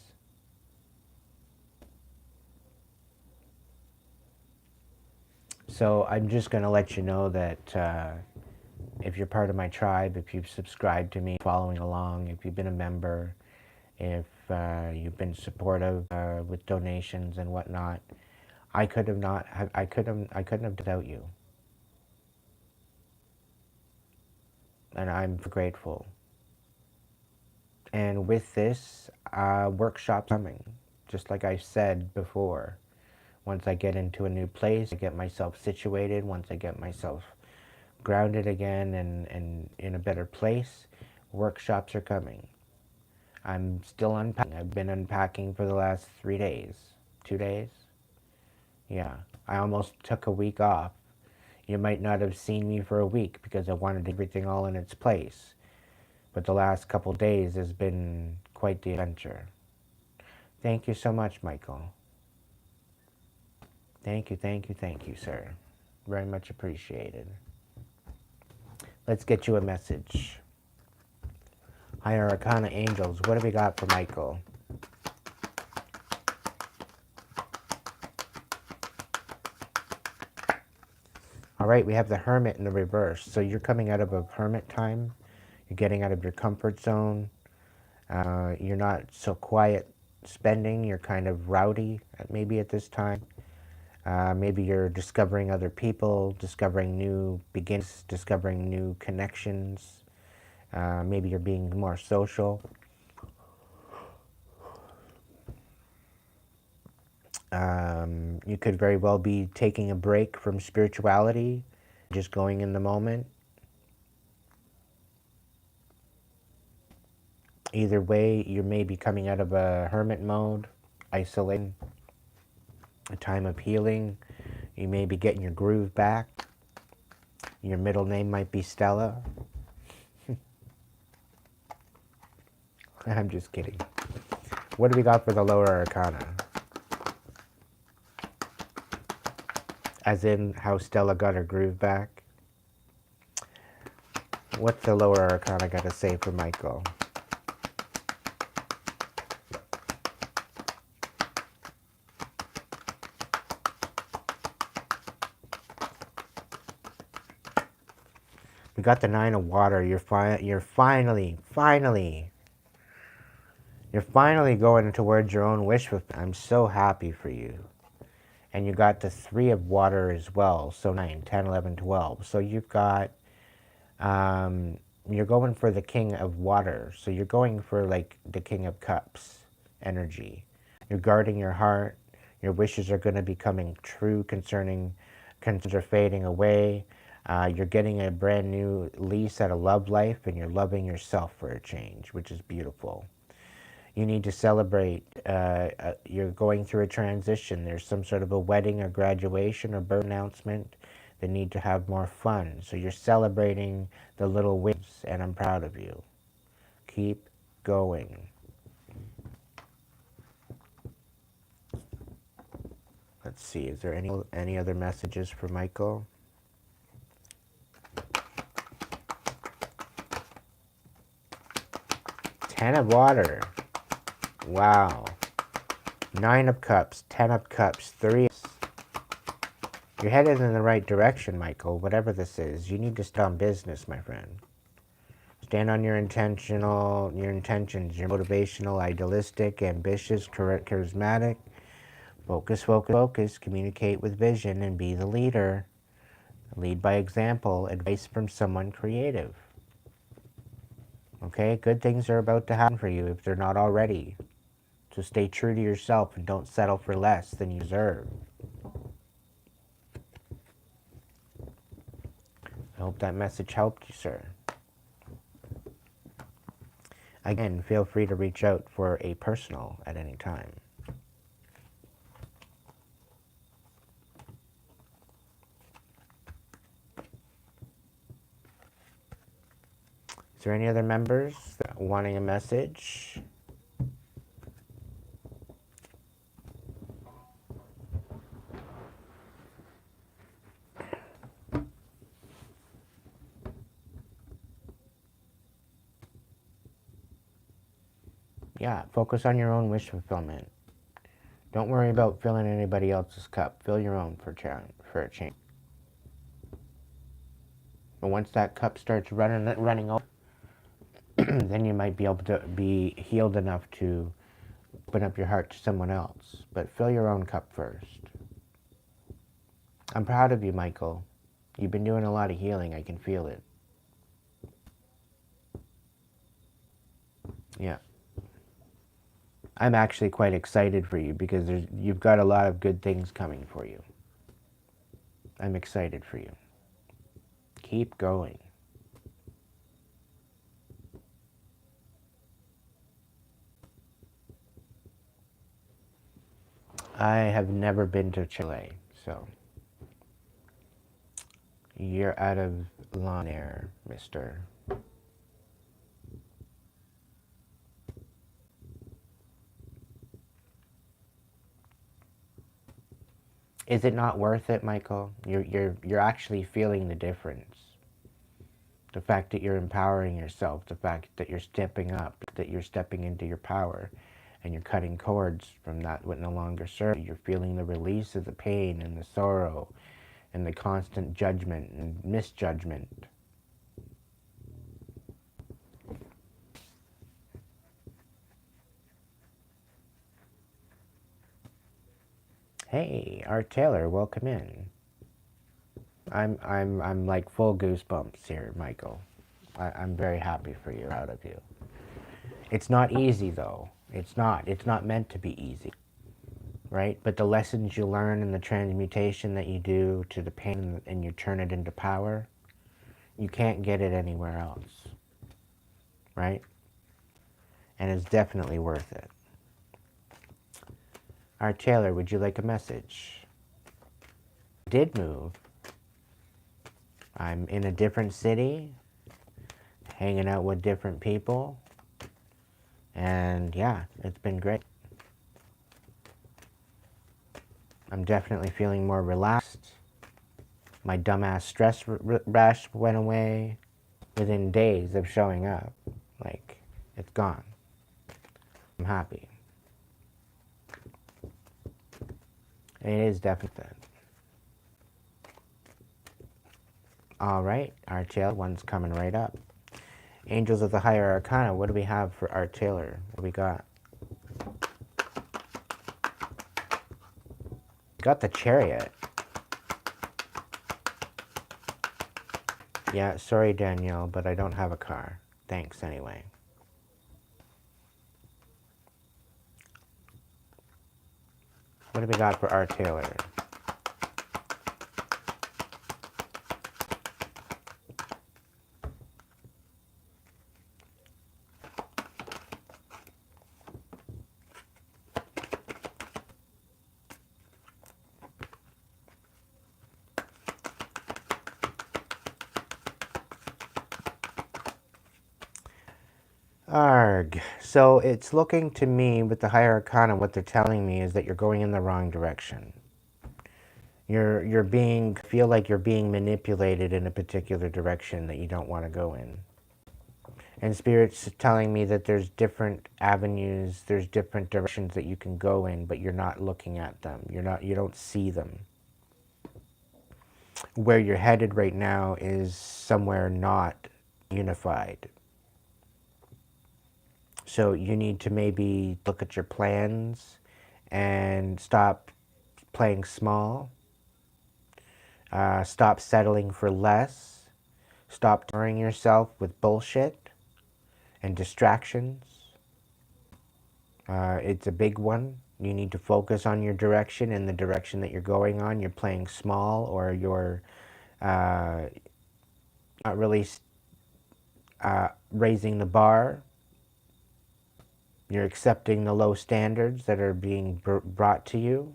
So I'm just going to let you know that if you're part of my tribe, if you've subscribed to me, following along, if you've been a member, if you've been supportive with donations and whatnot, I couldn't have without you, and I'm grateful. And with this workshop coming, just like I said before, once I get into a new place, I get myself situated, once I get myself grounded again and in a better place, workshops are coming. I'm still unpacking. I've been unpacking for the last 3 days. 2 days? Yeah. I almost took a week off. You might not have seen me for a week because I wanted everything all in its place. But the last couple days has been quite the adventure. Thank you so much, Michael. Thank you, sir. Very much appreciated. Let's get you a message. Higher Arcana Angels, what have we got for Michael? All right, we have the Hermit in the reverse. So you're coming out of a hermit time. You're getting out of your comfort zone. You're not so quiet spending. You're kind of rowdy maybe at this time. Maybe you're discovering other people, discovering new beginnings, discovering new connections. Maybe you're being more social. You could very well be taking a break from spirituality, just going in the moment. Either way, you may be coming out of a hermit mode, isolating, a time of healing. You may be getting your groove back. Your middle name might be Stella. I'm just kidding. What do we got for the lower arcana? As in how Stella got her groove back? What's the lower arcana got to say for Michael? We got the Nine of Water. You're finally going towards your own wish. I'm so happy for you. And you got the Three of Water as well. So 9, 10, 11, 12. So you've got, you're going for the King of Water. So you're going for like the King of Cups energy. You're guarding your heart. Your wishes are going to be coming true concerning concerns are fading away. You're getting a brand new lease at a love life, and you're loving yourself for a change, which is beautiful. You need to celebrate. You're going through a transition. There's some sort of a wedding or graduation or birth announcement. They need to have more fun. So you're celebrating the little wins, and I'm proud of you. Keep going. Let's see, is there any other messages for Michael? Ten of Water. Wow. 9 of Cups, 10 of Cups, 3. You're headed in the right direction, Michael, whatever this is. You need to start on business, my friend. Stand on your intentions. You're motivational, idealistic, ambitious, charismatic. Focus, focus, focus. Communicate with vision and be the leader. Lead by example. Advice from someone creative. Okay, good things are about to happen for you if they're not already. So stay true to yourself and don't settle for less than you deserve. I hope that message helped you, sir. Again, feel free to reach out for a personal at any time. Is there any other members wanting a message? Yeah, focus on your own wish fulfillment. Don't worry about filling anybody else's cup. Fill your own for a change. But once that cup starts running over, then you might be able to be healed enough to open up your heart to someone else. But fill your own cup first. I'm proud of you, Michael. You've been doing a lot of healing. I can feel it. Yeah. I'm actually quite excited for you because you've got a lot of good things coming for you. I'm excited for you. Keep going. I have never been to Chile, so you're out of line there, mister. Is it not worth it, Michael? You're actually feeling the difference. The fact that you're empowering yourself, the fact that you're stepping up, that you're stepping into your power, and you're cutting cords from that what no longer serves you. You're feeling the release of the pain and the sorrow and the constant judgment and misjudgment. Hey, Art Taylor, welcome in. I'm like full goosebumps here, Michael. I'm very happy for you, proud of you. It's not easy though. It's not meant to be easy, right? But the lessons you learn and the transmutation that you do to the pain and you turn it into power, you can't get it anywhere else, right? And it's definitely worth it. Art Taylor, would you like a message? I did move. I'm in a different city, hanging out with different people, and yeah, it's been great. I'm definitely feeling more relaxed. My dumbass stress rash went away within days of showing up. Like, it's gone. I'm happy. It is definitely. All right, Art Taylor, one's coming right up. Angels of the Higher Arcana, what do we have for Art Taylor? What do we got? Got the Chariot. Yeah, sorry, Danielle, but I don't have a car. Thanks, anyway. What do we got for Art Taylor? Arg. So it's looking to me with the Higher Arcana, what they're telling me is that you're going in the wrong direction. Feel like you're being manipulated in a particular direction that you don't want to go in. And Spirit's telling me that there's different avenues, there's different directions that you can go in, but you're not looking at them. You don't see them. Where you're headed right now is somewhere not unified. So you need to maybe look at your plans and stop playing small, stop settling for less, stop tiring yourself with bullshit and distractions. It's a big one. You need to focus on your direction and the direction that you're going on. You're playing small, or you're not really raising the bar. You're accepting the low standards that are being brought to you.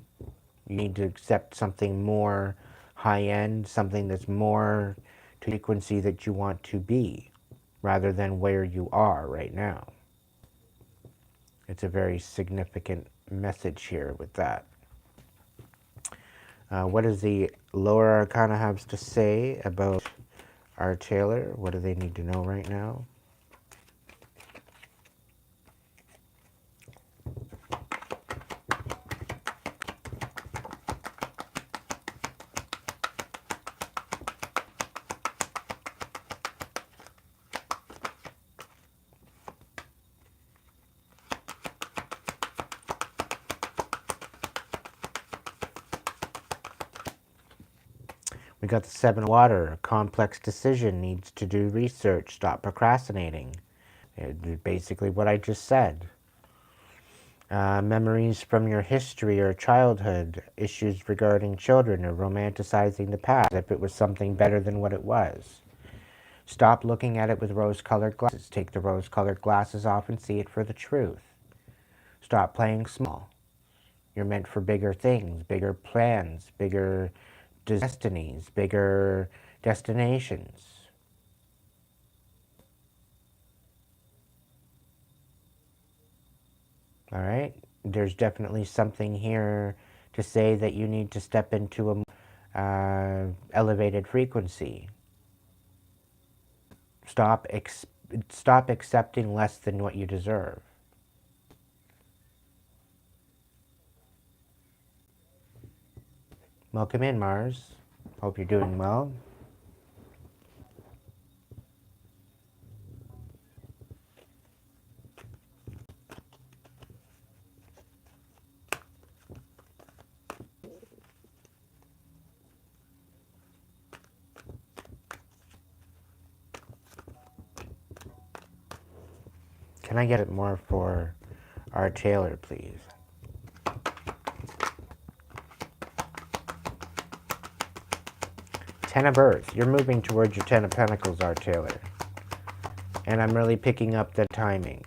You need to accept something more high-end, something that's more to the frequency that you want to be, rather than where you are right now. It's a very significant message here with that. What does the lower arcana have to say about our Taylor? What do they need to know right now? We got the Seven of Water. Complex decision, needs to do research, stop procrastinating. Basically what I just said. Memories from your history or childhood, issues regarding children, or romanticizing the past if it was something better than what it was. Stop looking at it with rose-colored glasses. Take the rose-colored glasses off and see it for the truth. Stop playing small. You're meant for bigger things, bigger plans, bigger destinies, bigger destinations. All right? There's definitely something here to say that you need to step into a elevated frequency. Stop accepting less than what you deserve. Welcome in, Mars. Hope you're doing well. Can I get it more for our Taylor, please? Ten of Earth. You're moving towards your Ten of Pentacles, our Taylor. And I'm really picking up the timing.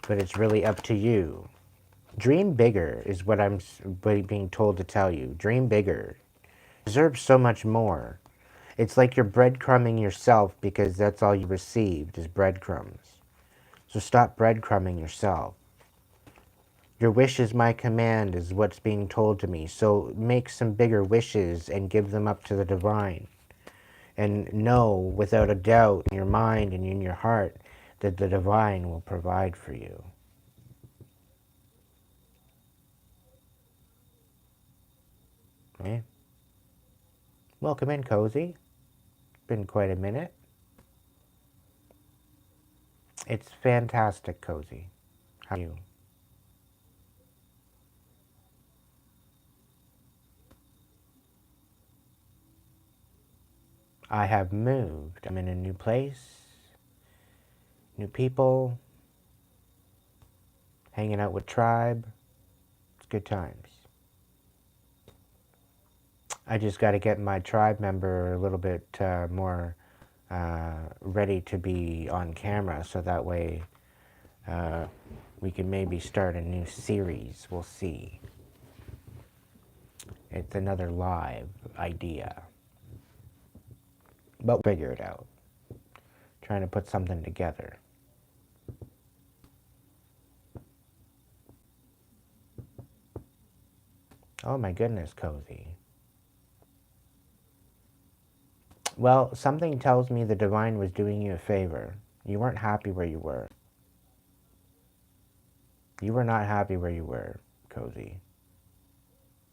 But it's really up to you. Dream bigger is what I'm being told to tell you. Dream bigger. You deserve so much more. It's like you're breadcrumbing yourself because that's all you received is breadcrumbs. So stop breadcrumbing yourself. Your wish is my command is what's being told to me. So make some bigger wishes and give them up to the divine. And know without a doubt in your mind and in your heart that the divine will provide for you. Okay? Welcome in, Cozy. Been quite a minute. It's fantastic, Cozy. How are you? I have moved. I'm in a new place, new people, hanging out with tribe. It's good times. I just got to get my tribe member a little bit more ready to be on camera, so that way we can maybe start a new series. We'll see. It's another live idea. But we'll figure it out. Trying to put something together. Oh my goodness, Cozy. Well, something tells me the divine was doing you a favor. You weren't happy where you were. You were not happy where you were, Cozy.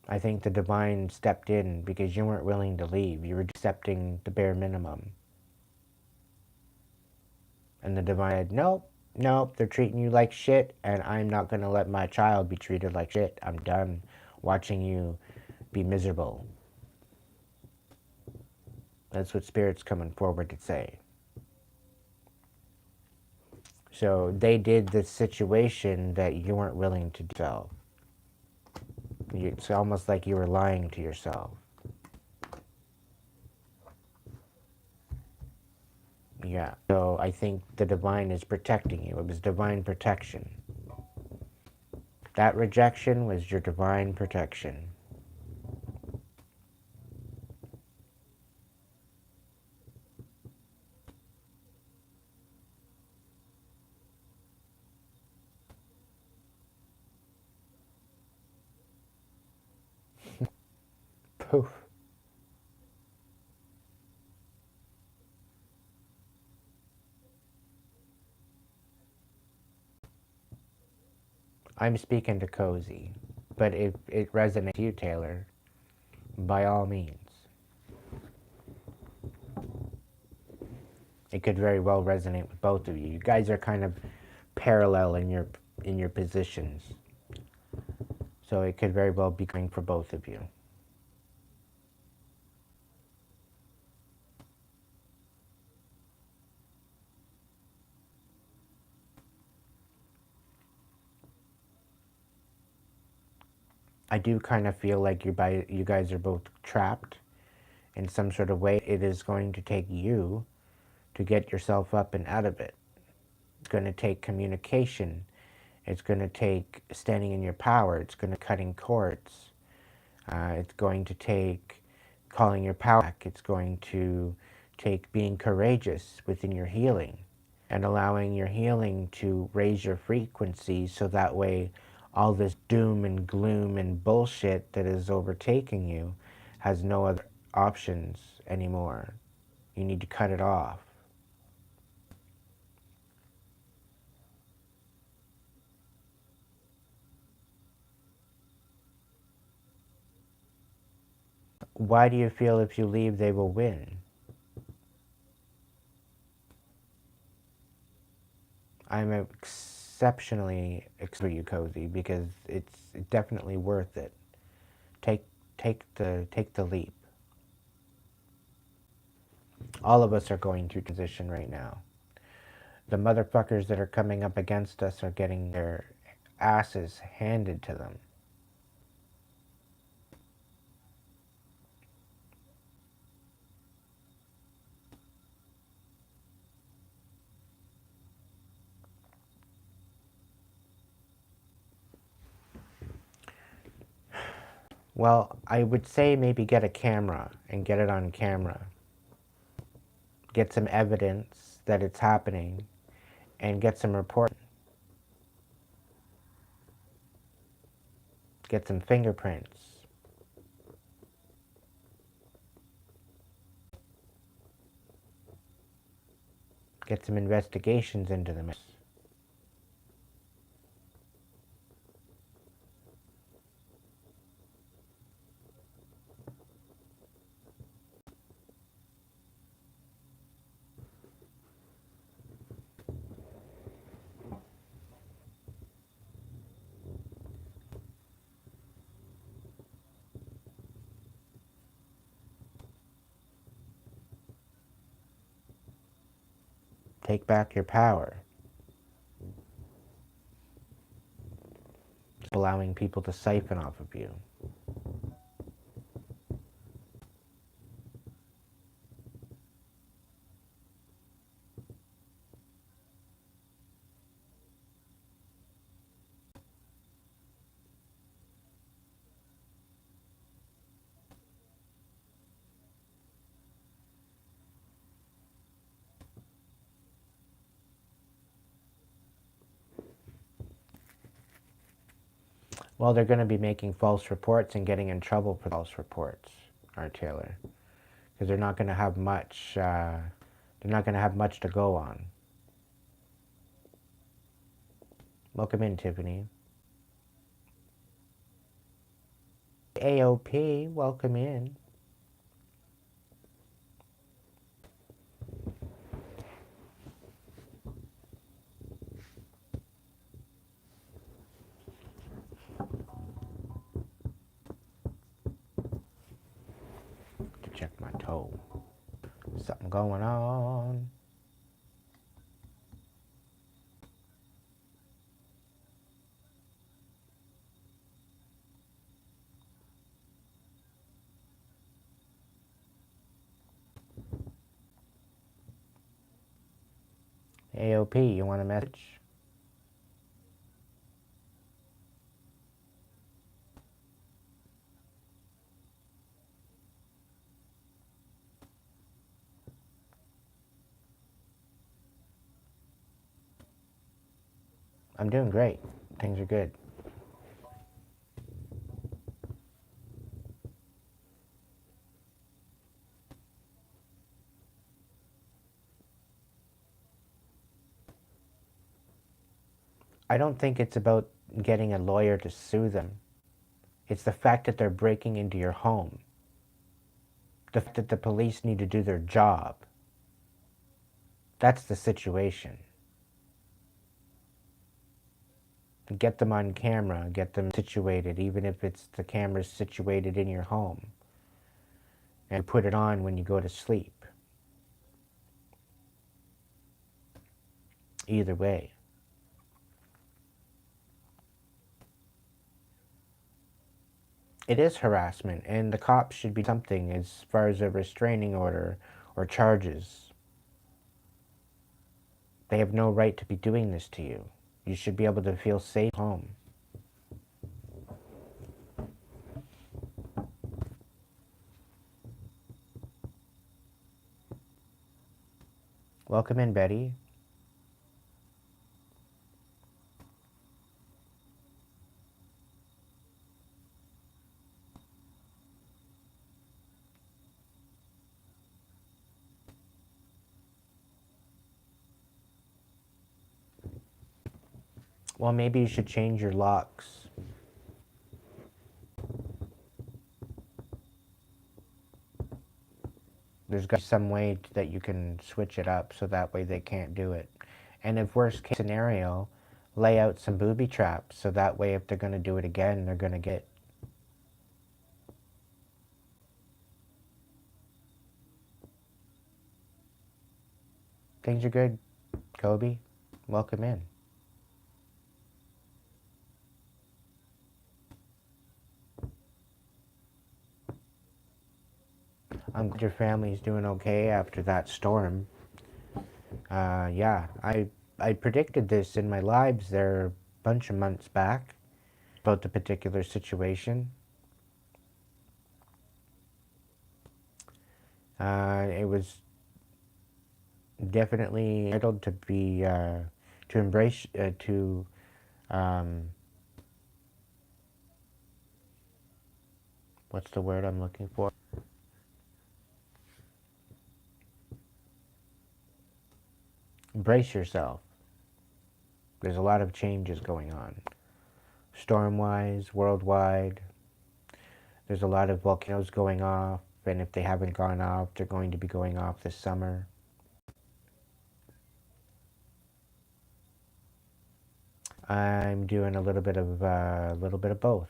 I think the divine stepped in because you weren't willing to leave. You were accepting the bare minimum. And the divine said, nope, nope, they're treating you like shit, and I'm not going to let my child be treated like shit. I'm done watching you be miserable. That's what Spirit's coming forward to say. So they did the situation that you weren't willing to do. It's almost like you were lying to yourself. Yeah. So I think the divine is protecting you. It was divine protection. That rejection was your divine protection. Poof. I'm speaking to Cozy. But if it resonates with you, Taylor, by all means. It could very well resonate with both of you. You guys are kind of parallel in your positions. So it could very well be going for both of you. I do kind of feel like you guys are both trapped in some sort of way. It is going to take you to get yourself up and out of it. It's going to take communication. It's going to take standing in your power. It's going to cutting cords. It's going to take calling your power back. It's going to take being courageous within your healing and allowing your healing to raise your frequency so that way all this doom and gloom and bullshit that is overtaking you has no other options anymore. You need to cut it off. Why do you feel if you leave they will win? I'm exceptionally excited for you, Cozy, because it's definitely worth it. Take take the leap. All of us are going through transition right now. The motherfuckers that are coming up against us are getting their asses handed to them. Well, I would say maybe get a camera and get it on camera. Get some evidence that it's happening and get some report. Get some fingerprints. Get some investigations into the mess. Take back your power. Allowing people to siphon off of you. Well, they're going to be making false reports and getting in trouble for false reports, Art Taylor, because they're not going to have much. They're not going to have much to go on. Welcome in, Tiffany. AOP, welcome in. To check my toe. Something going on. AOP, you want a message? I'm doing great. Things are good. I don't think it's about getting a lawyer to sue them. It's the fact that they're breaking into your home. The fact that the police need to do their job. That's the situation. Get them on camera, get them situated, even if it's the camera's situated in your home. And put it on when you go to sleep. Either way. It is harassment, and the cops should be something as far as a restraining order or charges. They have no right to be doing this to you. You should be able to feel safe home. Welcome in, Betty. Well, maybe you should change your locks. There's got to be some way that you can switch it up so that way they can't do it. And if worst case scenario, lay out some booby traps so that way if they're going to do it again, they're going to get it. Things are good, Kobe. Welcome in. I'm glad your family's doing okay after that storm. Yeah, I predicted this in my lives there a bunch of months back about the particular situation. It was definitely entitled to be to embrace what's the word I'm looking for? Embrace yourself. There's a lot of changes going on. Storm-wise, worldwide. There's a lot of volcanoes going off, and if they haven't gone off, they're going to be going off this summer. I'm doing a little bit of both.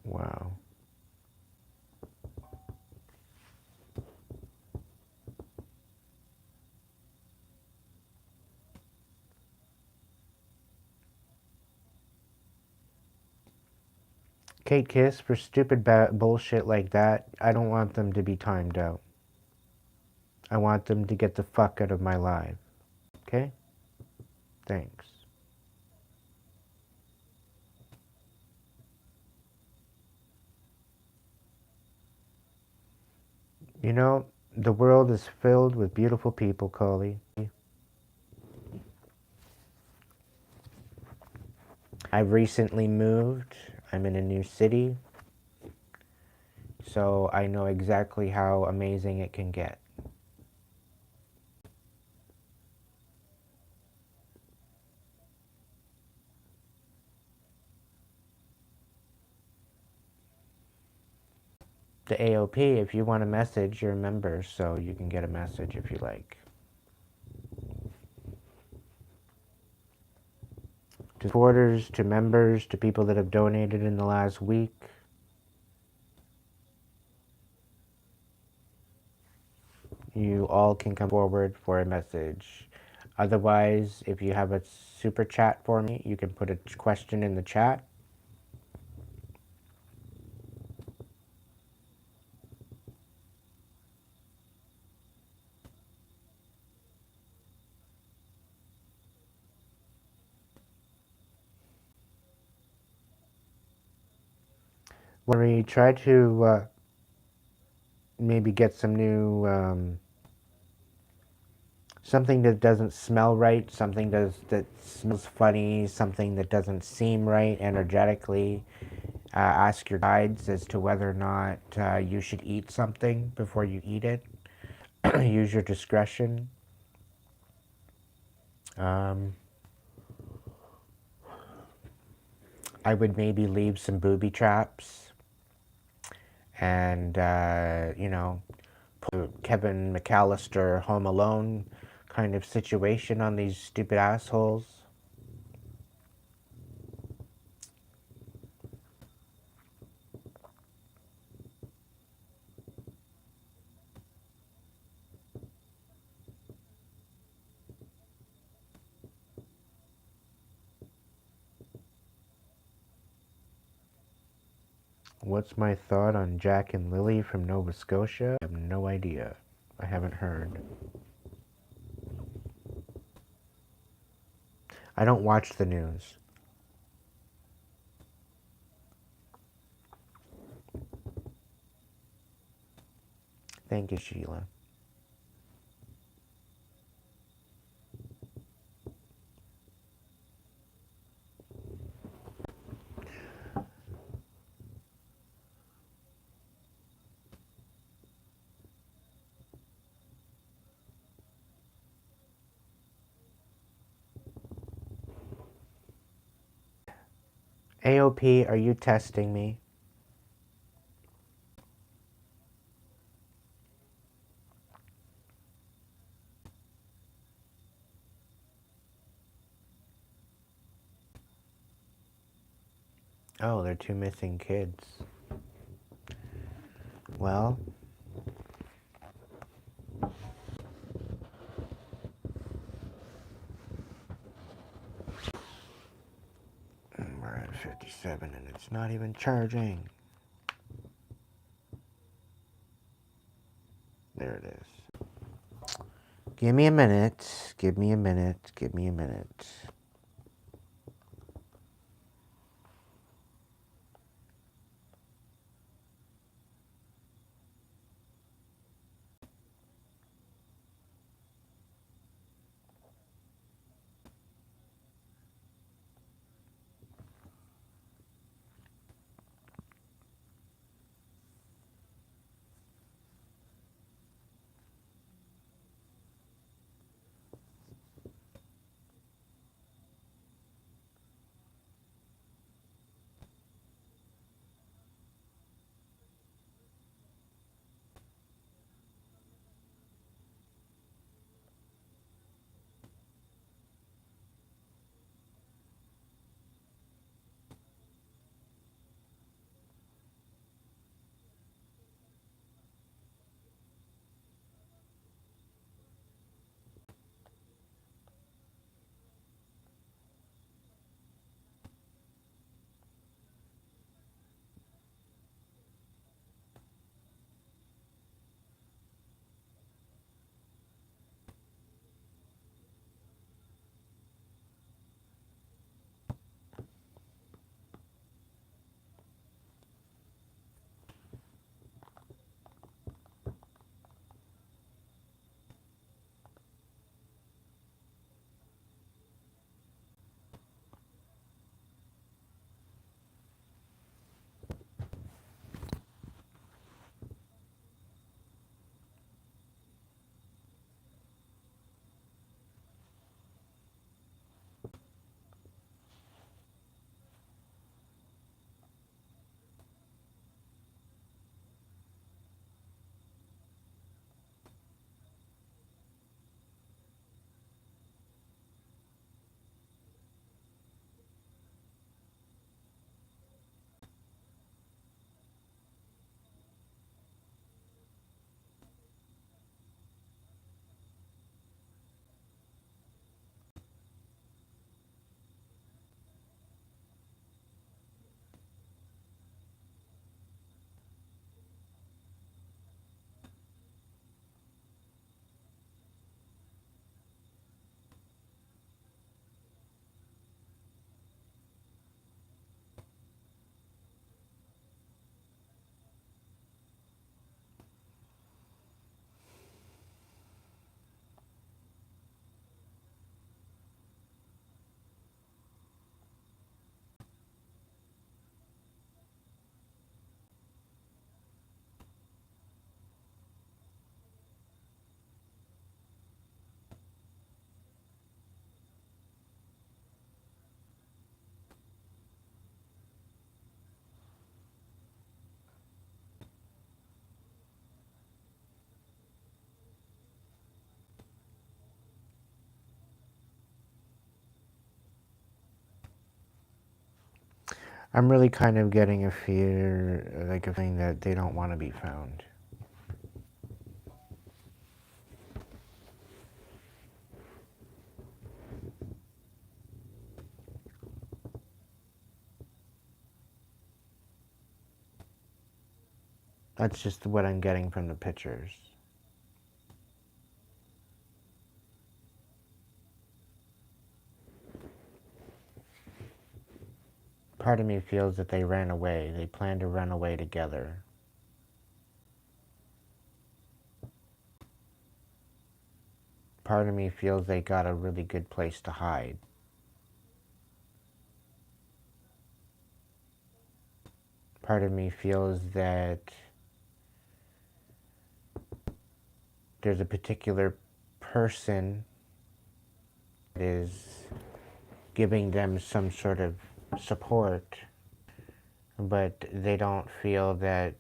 Wow. Kate Kiss, for stupid bullshit like that, I don't want them to be timed out. I want them to get the fuck out of my life. Okay? Thanks. You know, the world is filled with beautiful people, Coley. I've recently moved. I'm in a new city. So I know exactly how amazing it can get. the AOP, if you want a message, you're a member, so you can get a message if you like. To supporters, to members, to people that have donated in the last week, you all can come forward for a message. Otherwise, if you have a super chat for me, you can put a question in the chat. When we try to maybe get some new something that doesn't smell right, something that smells funny, something that doesn't seem right energetically. Ask your guides as to whether or not you should eat something before you eat it. Use your discretion. I would maybe leave some booby traps and, you know, put Kevin McAllister Home Alone kind of situation on these stupid assholes. What's my thought on Jack and Lily from Nova Scotia? I have no idea. I haven't heard. I don't watch the news. Thank you, Sheila. AOP, are you testing me? Oh, they're two missing kids. Well, we're at 57 and it's not even charging. There it is. Give me a minute. Give me a minute. Give me a minute. I'm really kind of getting a fear, like a feeling that they don't want to be found. That's just what I'm getting from the pictures. Part of me feels that they ran away. They plan to run away together. Part of me feels they got a really good place to hide. Part of me feels that there's a particular person that is giving them some sort of support, but they don't feel that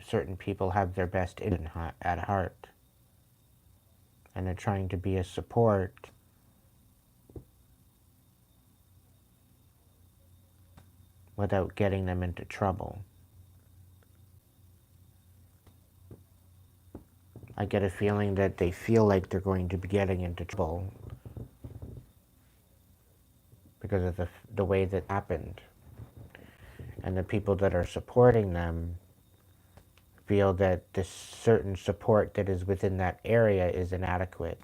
certain people have their best interest at heart. And they're trying to be a support without getting them into trouble. I get a feeling that they feel like they're going to be getting into trouble because of the way that happened. And the people that are supporting them feel that this certain support that is within that area is inadequate.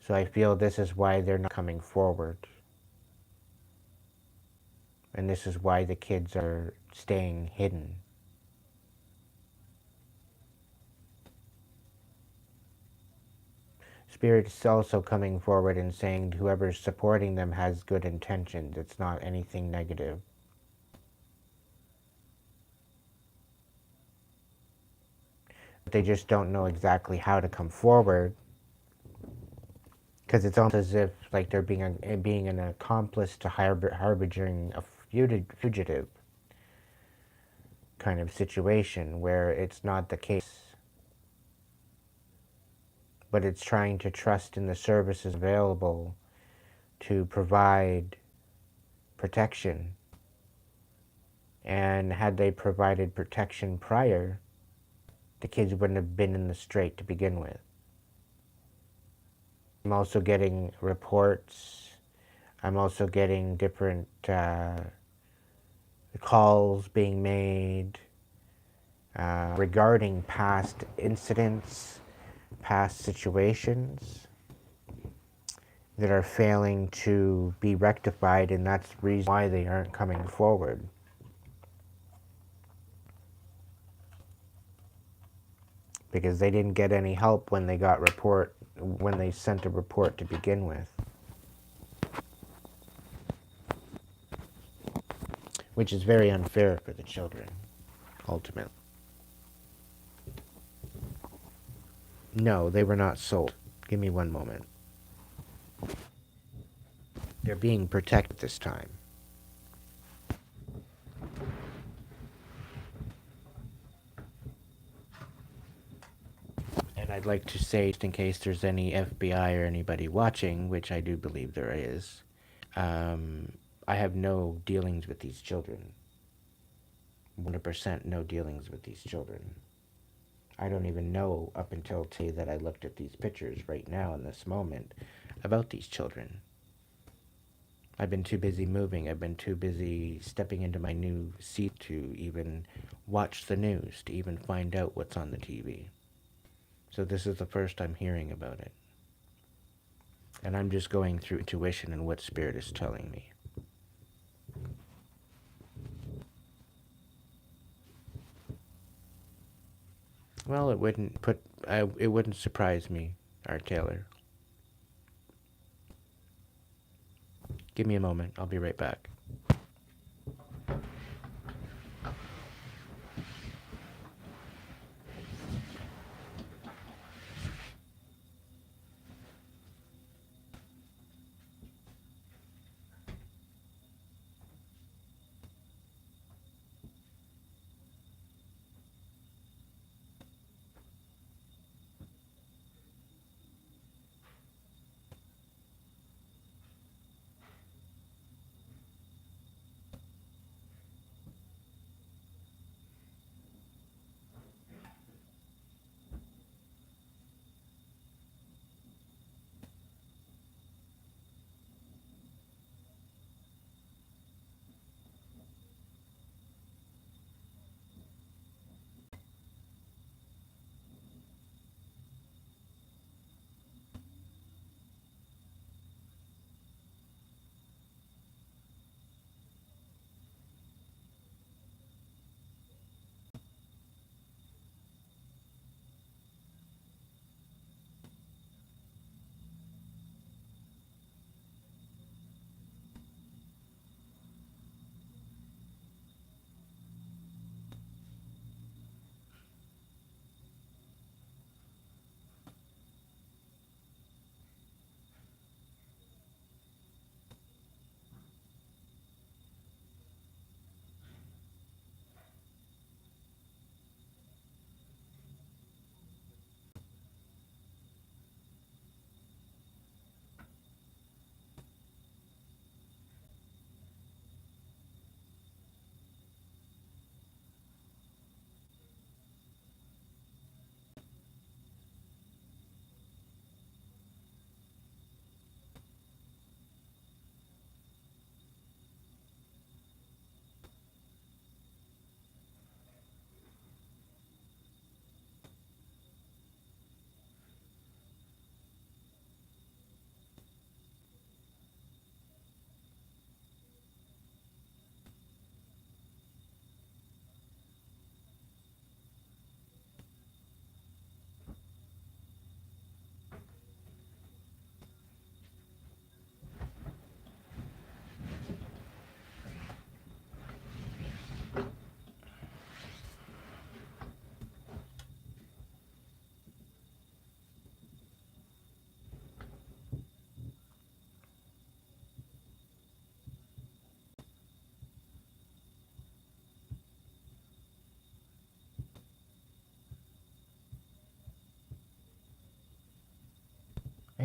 So I feel this is why they're not coming forward. And this is why the kids are staying hidden. Spirit is also coming forward and saying whoever's supporting them has good intentions. It's not anything negative. But they just don't know exactly how to come forward, because it's almost as if like they're being an accomplice to harboring a fugitive kind of situation where it's not the case. But it's trying to trust in the services available to provide protection. And had they provided protection prior, the kids wouldn't have been in the strait to begin with. I'm also getting reports. I'm also getting different calls being made regarding past incidents, past situations that are failing to be rectified, and that's the reason why they aren't coming forward. Because they didn't get any help when they sent a report to begin with. Which is very unfair for the children, ultimately. No, they were not sold. Give me one moment. They're being protected this time. And I'd like to say, just in case there's any FBI or anybody watching, which I do believe there is, I have no dealings with these children. 100% no dealings with these children. I don't even know up until today that I looked at these pictures right now in this moment about these children. I've been too busy moving. I've been too busy stepping into my new seat to even watch the news, to even find out what's on the TV. So this is the first I'm hearing about it. And I'm just going through intuition and what Spirit is telling me. Well, it wouldn't surprise me, Art Taylor. Give me a moment. I'll be right back.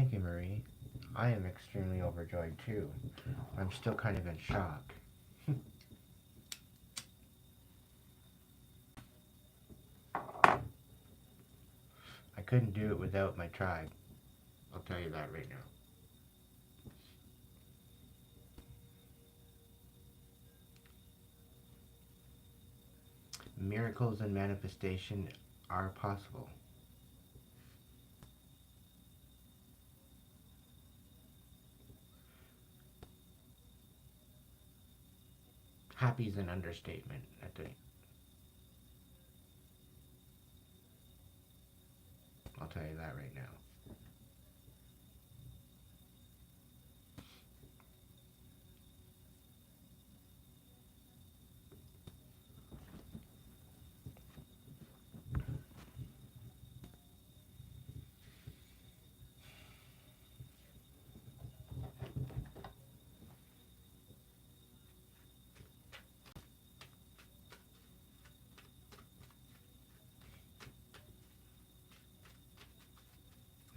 Thank you, Marie. I am extremely overjoyed too. I'm still kind of in shock. I couldn't do it without my tribe. I'll tell you that right now. Miracles and manifestation are possible. Happy is an understatement, I think. I'll tell you that right now.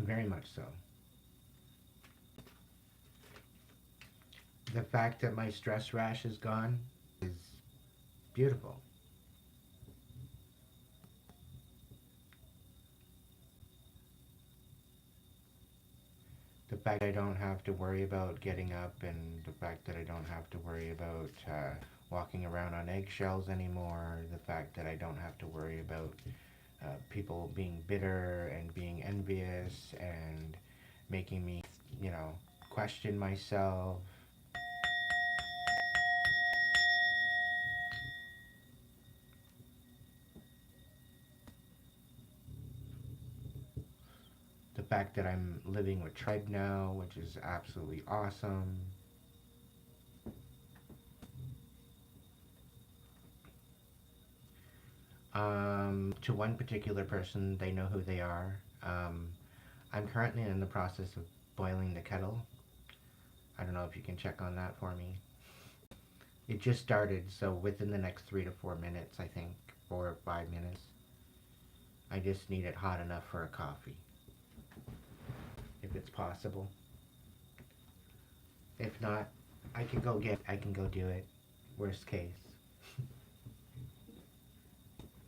Very much so. The fact that my stress rash is gone is beautiful. The fact I don't have to worry about getting up, and the fact that I don't have to worry about walking around on eggshells anymore, the fact that I don't have to worry about people being bitter and being envious and making me, question myself. The fact that I'm living with tribe now, which is absolutely awesome. To one particular person, they know who they are. I'm currently in the process of boiling the kettle. I don't know if you can check on that for me. It just started, so within the next 3 to 4 minutes, I think, 4 or 5 minutes, I just need it hot enough for a coffee, if it's possible. If not, I can go do it, worst case.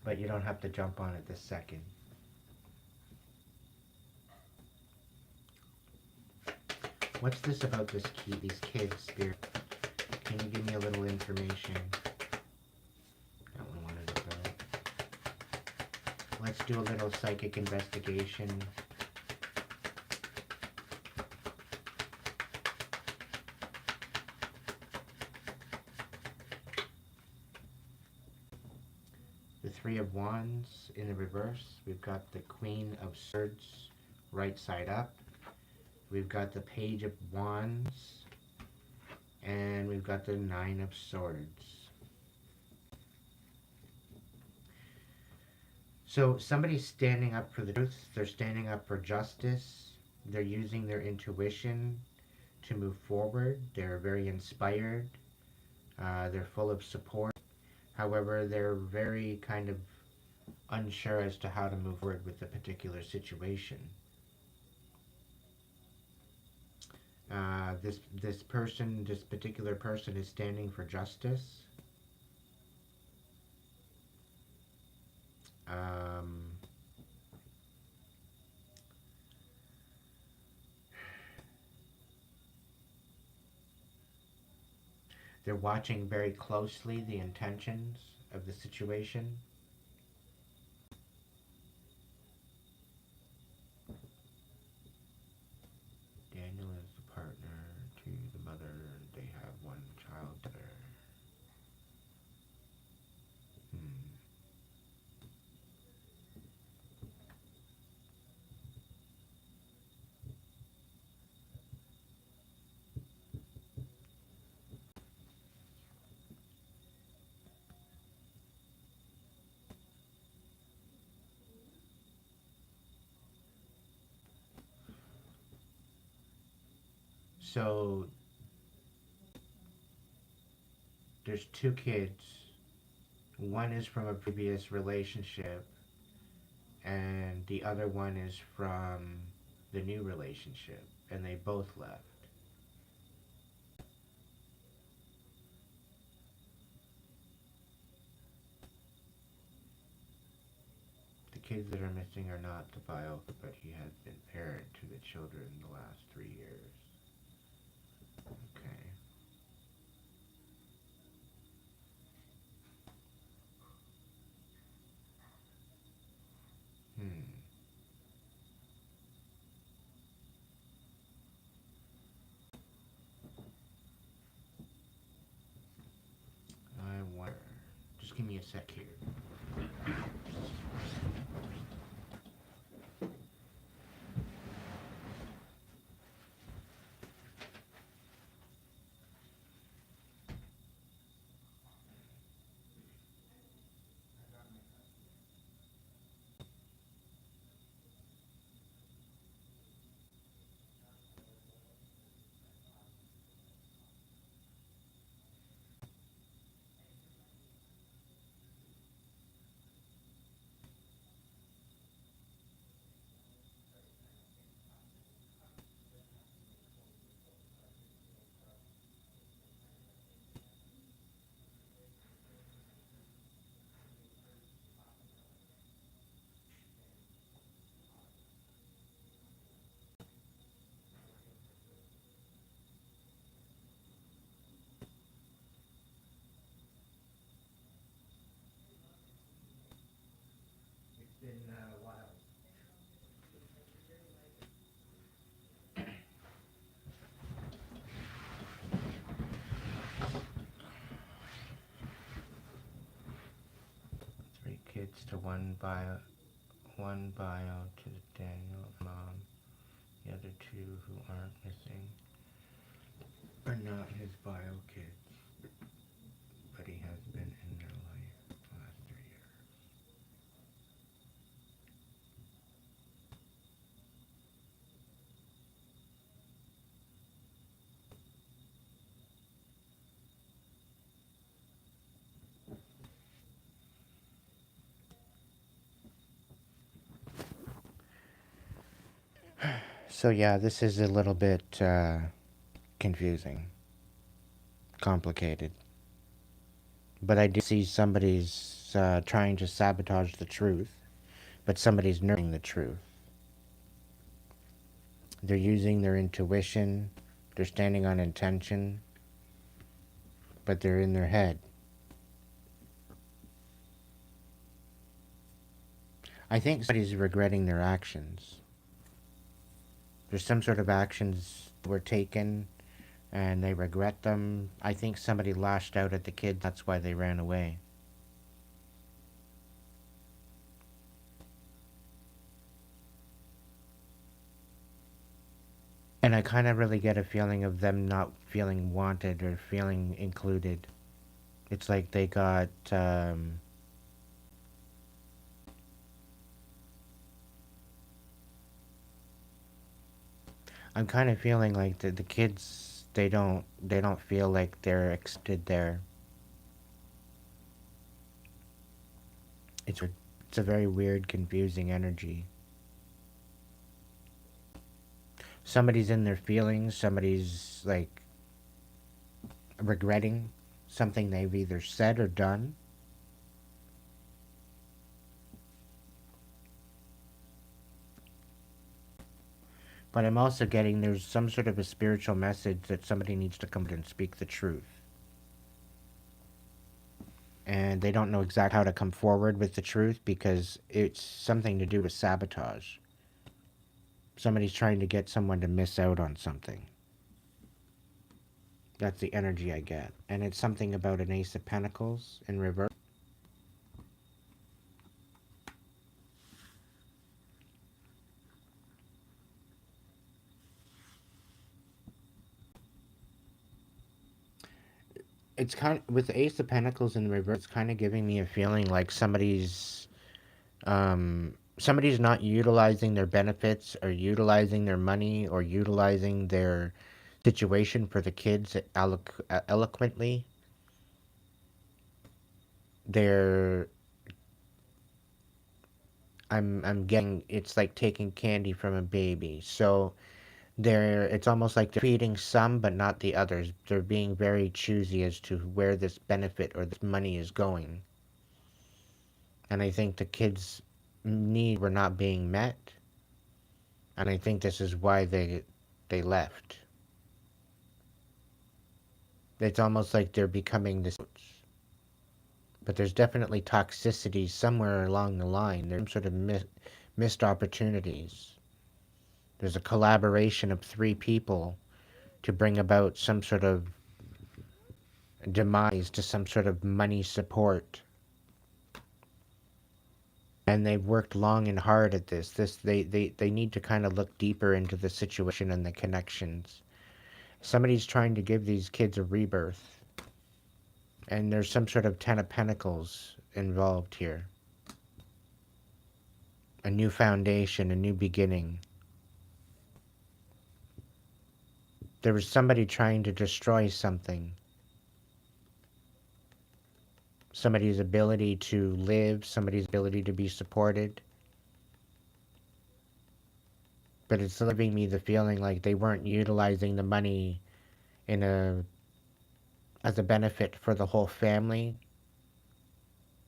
But you don't have to jump on it this second. What's this about these kids, Spirit? Can you give me a little information? That one wanted to go. Let's do a little psychic investigation. The Three of Wands in the reverse. We've got the Queen of Swords right side up. We've got the Page of Wands. And we've got the Nine of Swords. So somebody's standing up for the truth. They're standing up for justice. They're using their intuition to move forward. They're very inspired. They're full of support. However, they're very kind of unsure as to how to move forward with the particular situation. This particular person is standing for justice. They're watching very closely the intentions of the situation. Daniel is the partner to the mother. They have one child together. So there's two kids. One is from a previous relationship, and the other one is from the new relationship, and they both left. The kids that are missing are not the bio, but he has been parent to the children in the last 3 years. Okay. Hmm. I wonder. Just give me a sec here. 3 kids to one bio to Daniel mom. The other two who aren't missing are not his bio kids, but he has been in their life the last 3 years. So yeah, this is a little bit confusing, complicated. But I do see somebody's trying to sabotage the truth, but somebody's nurturing the truth. They're using their intuition, they're standing on intention, but they're in their head. I think somebody's regretting their actions. There's some sort of actions were taken and they regret them. I think somebody lashed out at the kid, that's why they ran away. And I kind of really get a feeling of them not feeling wanted or feeling included. It's like they got, I'm kind of feeling like the kids, they don't feel like they're accepted there. It's a very weird, confusing energy. Somebody's in their feelings, somebody's like regretting something they've either said or done. But I'm also getting there's some sort of a spiritual message that somebody needs to come and speak the truth. And they don't know exactly how to come forward with the truth because it's something to do with sabotage. Somebody's trying to get someone to miss out on something. That's the energy I get. And it's something about an Ace of Pentacles in reverse. It's kind of, with the Ace of Pentacles in reverse, it's kind of giving me a feeling like somebody's not utilizing their benefits or utilizing their money or utilizing their situation for the kids eloquently. They're I'm getting, it's like taking candy from a baby. So it's almost like they're feeding some but not the others. They're being very choosy as to where this benefit or this money is going. And I think the kids' needs were not being met. And I think this is why they left. It's almost like they're becoming this. But there's definitely toxicity somewhere along the line. There's some sort of missed opportunities. There's a collaboration of three people to bring about some sort of demise to some sort of money support. And they've worked long and hard at this. They need to kind of look deeper into the situation and the connections. Somebody's trying to give these kids a rebirth. And there's some sort of Ten of Pentacles involved here. A new foundation, a new beginning. There was somebody trying to destroy something. Somebody's ability to live, somebody's ability to be supported. But it's giving me the feeling like they weren't utilizing the money in as a benefit for the whole family.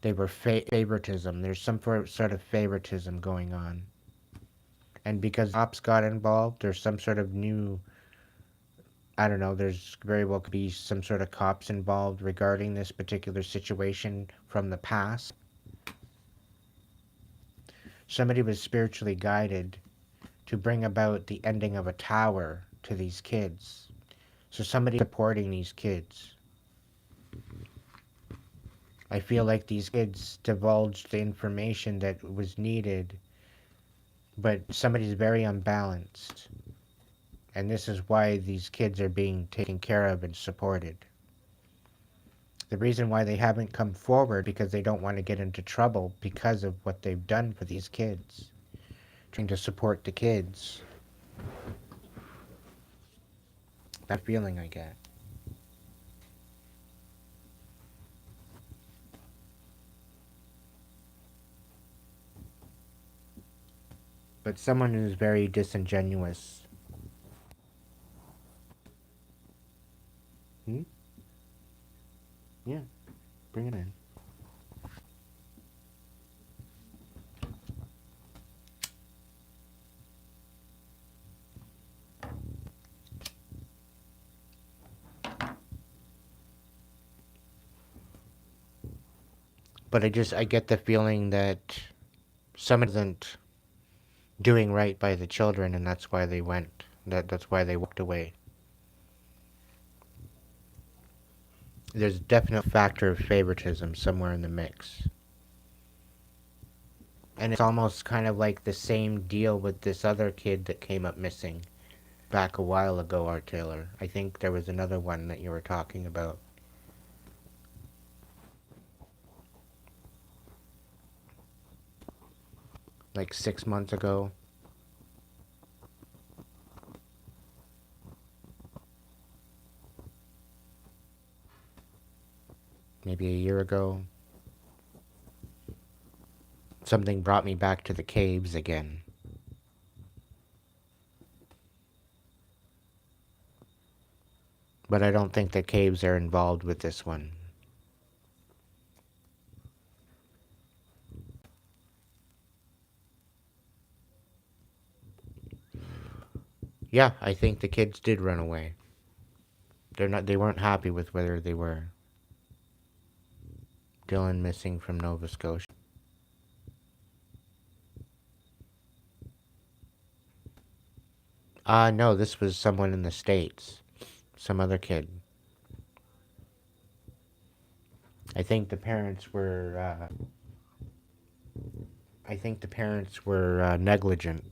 They were favoritism. There's some sort of favoritism going on. And because ops got involved, there's some sort of new, I don't know, there's very well could be some sort of cops involved regarding this particular situation from the past. Somebody was spiritually guided to bring about the ending of a tower to these kids. So somebody supporting these kids. I feel like these kids divulged the information that was needed, but somebody's very unbalanced. And this is why these kids are being taken care of and supported. The reason why they haven't come forward because they don't want to get into trouble because of what they've done for these kids. Trying to support the kids. That feeling I get. But someone who's very disingenuous. Hmm? Yeah, bring it in. But I get the feeling that someone isn't doing right by the children, and that's why they went. That's why they walked away. There's a definite factor of favoritism somewhere in the mix. And it's almost kind of like the same deal with this other kid that came up missing back a while ago, Art Taylor. I think there was another one that you were talking about. Like 6 months ago. Maybe a year ago. Something brought me back to the caves again. But I don't think the caves are involved with this one. Yeah, I think the kids did run away. They weren't happy with whether they were. Dylan missing from Nova Scotia. No, this was someone in the States. Some other kid. I think the parents were, negligent.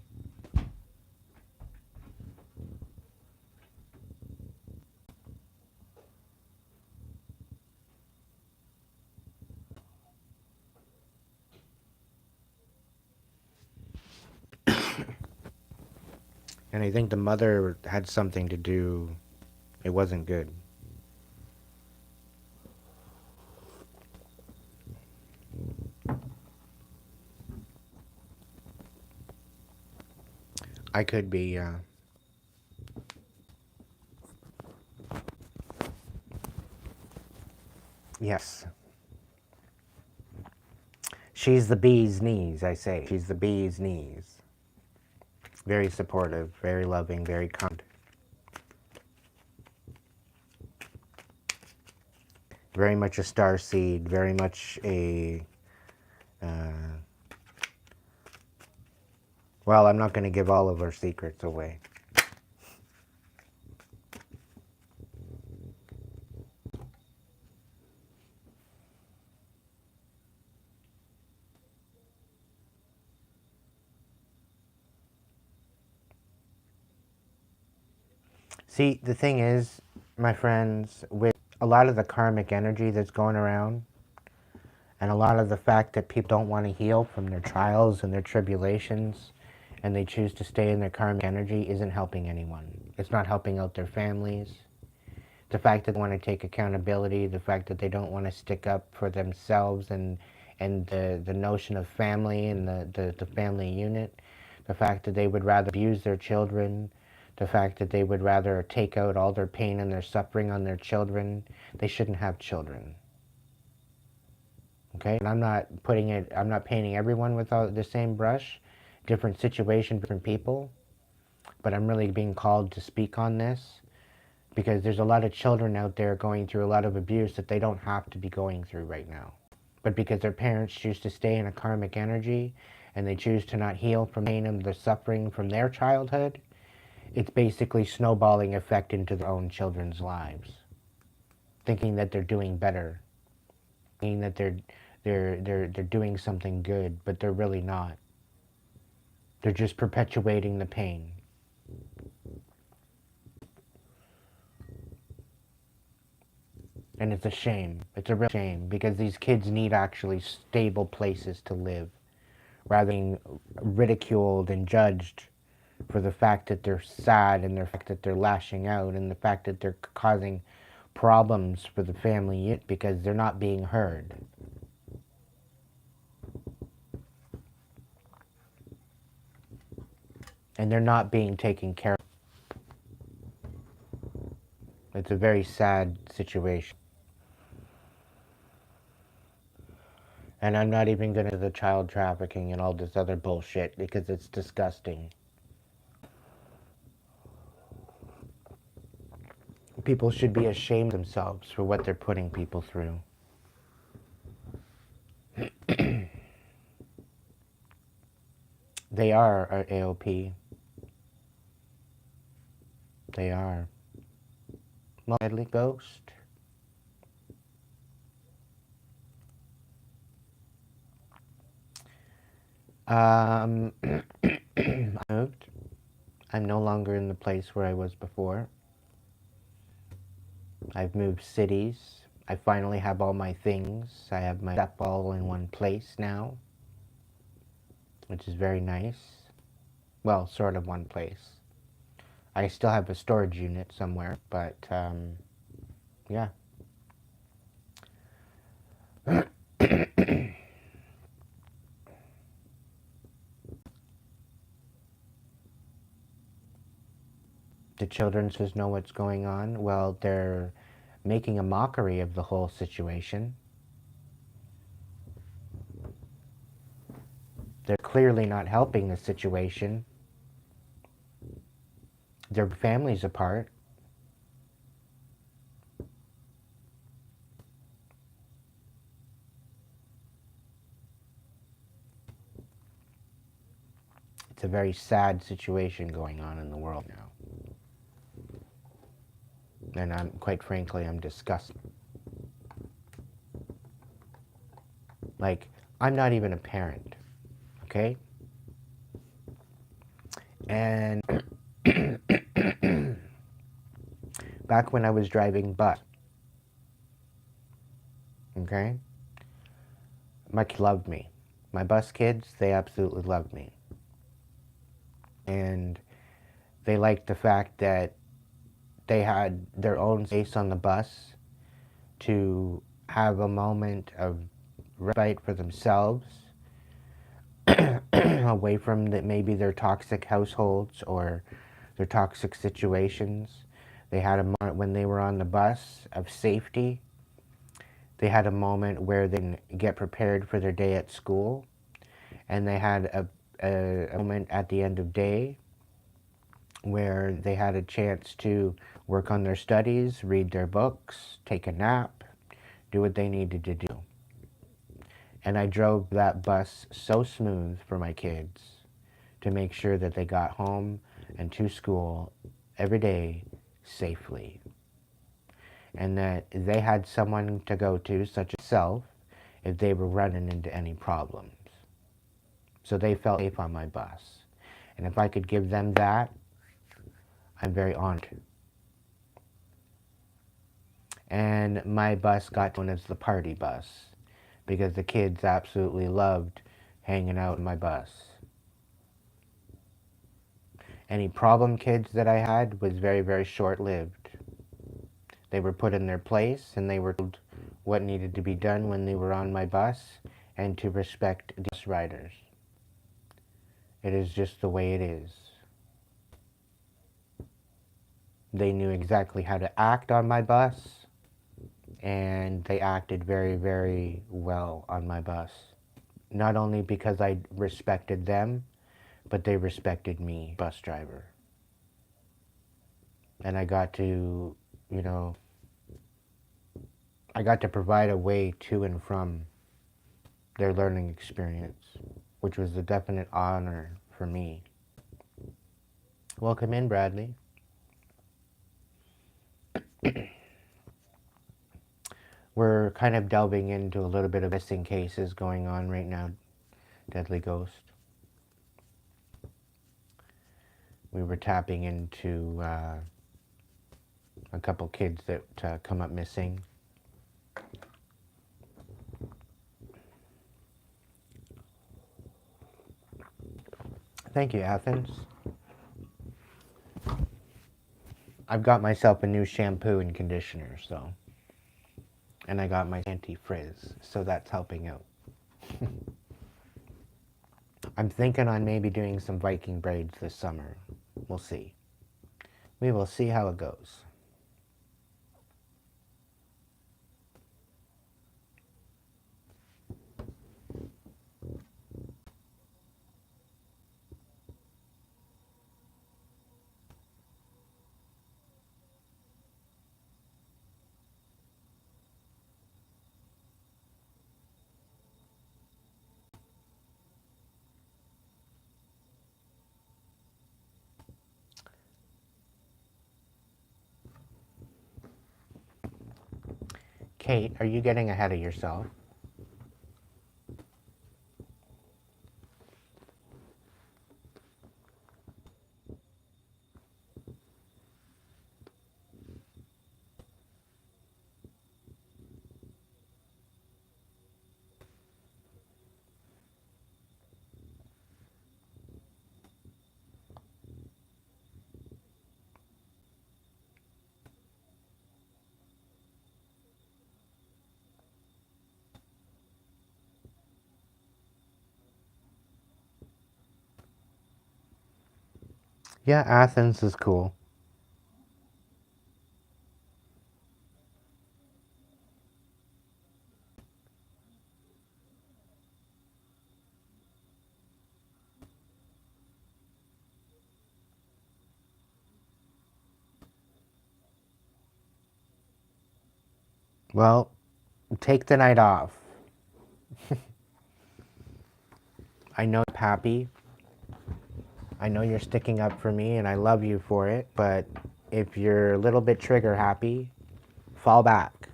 And I think the mother had something to do. It wasn't good. I could be, yes. She's the bee's knees, I say. She's the bee's knees. Very supportive, very loving, very kind. Very much a star seed, very much a, well, I'm not going to give all of our secrets away. See, the thing is, my friends, with a lot of the karmic energy that's going around, and a lot of the fact that people don't want to heal from their trials and their tribulations, and they choose to stay in their karmic energy, isn't helping anyone. It's not helping out their families. The fact that they want to take accountability, the fact that they don't want to stick up for themselves and the notion of family and the family unit, the fact that they would rather abuse their children, the fact that they would rather take out all their pain and their suffering on their children. They shouldn't have children. Okay? And I'm not painting everyone with the same brush, different situations, different people, but I'm really being called to speak on this because there's a lot of children out there going through a lot of abuse that they don't have to be going through right now. But because their parents choose to stay in a karmic energy and they choose to not heal from pain and the suffering from their childhood, it's basically snowballing effect into their own children's lives, thinking that they're doing better, thinking that they're doing something good, but they're really not. They're just perpetuating the pain. And it's a shame. It's a real shame because these kids need actually stable places to live rather than being ridiculed and judged for the fact that they're sad and the fact that they're lashing out and the fact that they're causing problems for the family unit because they're not being heard. And they're not being taken care of. It's a very sad situation. And I'm not even going to the child trafficking and all this other bullshit because it's disgusting. People should be ashamed of themselves for what they're putting people through. They are our AOP. They are. Deadly ghost. I moved. I'm no longer in the place where I was before. I've moved cities. I finally have all my things. I have my stuff all in one place now, which is very nice. Well, sort of one place. I still have a storage unit somewhere, but yeah. The children just know what's going on. Well, they're making a mockery of the whole situation. They're clearly not helping the situation. Their families apart. It's a very sad situation going on in the world now. And quite frankly, I'm disgusted. Like, I'm not even a parent, okay? And back when I was driving bus, okay? My kids loved me. My bus kids, they absolutely loved me. And they liked the fact that they had their own space on the bus to have a moment of respite for themselves away from maybe their toxic households or their toxic situations. They had a moment when they were on the bus of safety. They had a moment where they can get prepared for their day at school. And they had a moment at the end of day where they had a chance to work on their studies, read their books, take a nap, do what they needed to do. And I drove that bus so smooth for my kids to make sure that they got home and to school every day safely. And that they had someone to go to, such as self, if they were running into any problems. So they felt safe on my bus. And if I could give them that, I'm very honored. And my bus got known as the party bus because the kids absolutely loved hanging out in my bus. Any problem kids that I had was very, very short-lived. They were put in their place and they were told what needed to be done when they were on my bus and to respect the bus riders. It is just the way it is. They knew exactly how to act on my bus, and they acted very, very well on my bus. Not only because I respected them, but they respected me, bus driver. And I got to, I got to provide a way to and from their learning experience, which was a definite honor for me. Welcome in, Bradley. We're kind of delving into a little bit of missing cases going on right now, Deadly Ghost. We were tapping into a couple kids that come up missing. Thank you, Athens. I've got myself a new shampoo and conditioner, so. And I got my anti-frizz, so that's helping out. I'm thinking on maybe doing some Viking braids this summer. We'll see. We will see how it goes. Kate, are you getting ahead of yourself? Yeah, Athens is cool. Well, take the night off. I know you're happy. I know you're sticking up for me and I love you for it, but if you're a little bit trigger happy, fall back.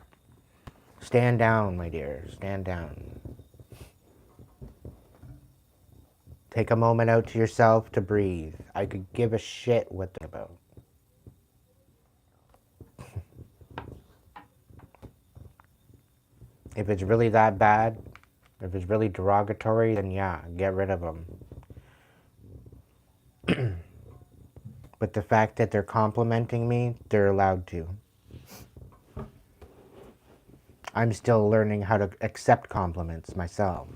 Stand down, my dear. Stand down. Take a moment out to yourself to breathe. I could give a shit what they're about. If it's really that bad, if it's really derogatory, then yeah, get rid of them. But the fact that they're complimenting me, they're allowed to. I'm still learning how to accept compliments myself.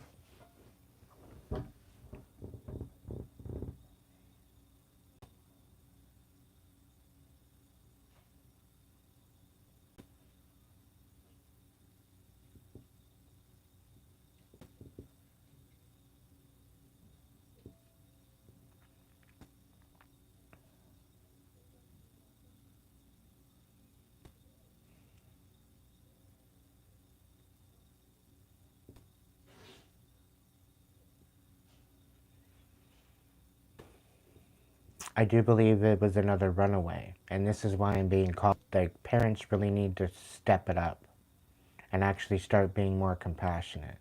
I do believe it was another runaway, and this is why I'm being called. Like, parents really need to step it up and actually start being more compassionate.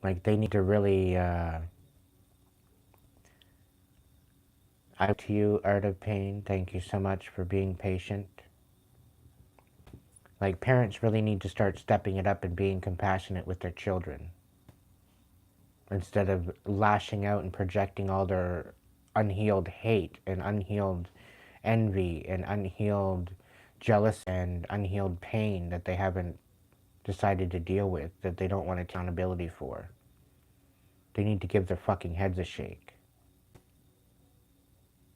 Like, they need to really, out to you, Art of Pain. Thank you so much for being patient. Like, parents really need to start stepping it up and being compassionate with their children instead of lashing out and projecting all their unhealed hate and unhealed envy and unhealed jealousy and unhealed pain that they haven't decided to deal with, that they don't want accountability for. They need to give their fucking heads a shake.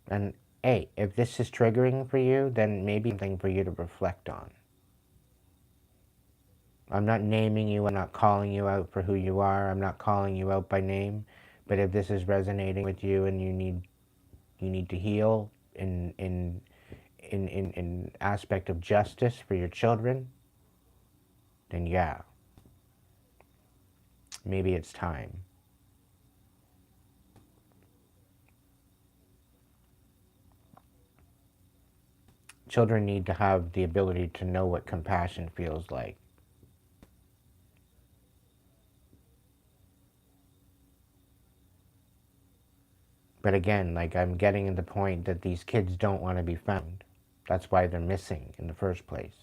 And hey, if this is triggering for you, then maybe something for you to reflect on. I'm not naming you, I'm not calling you out for who you are, I'm not calling you out by name, but if this is resonating with you and you need to heal in aspect of justice for your children, then yeah, maybe it's time. Children need to have the ability to know what compassion feels like. But again, like, I'm getting to the point that these kids don't want to be found. That's why they're missing in the first place.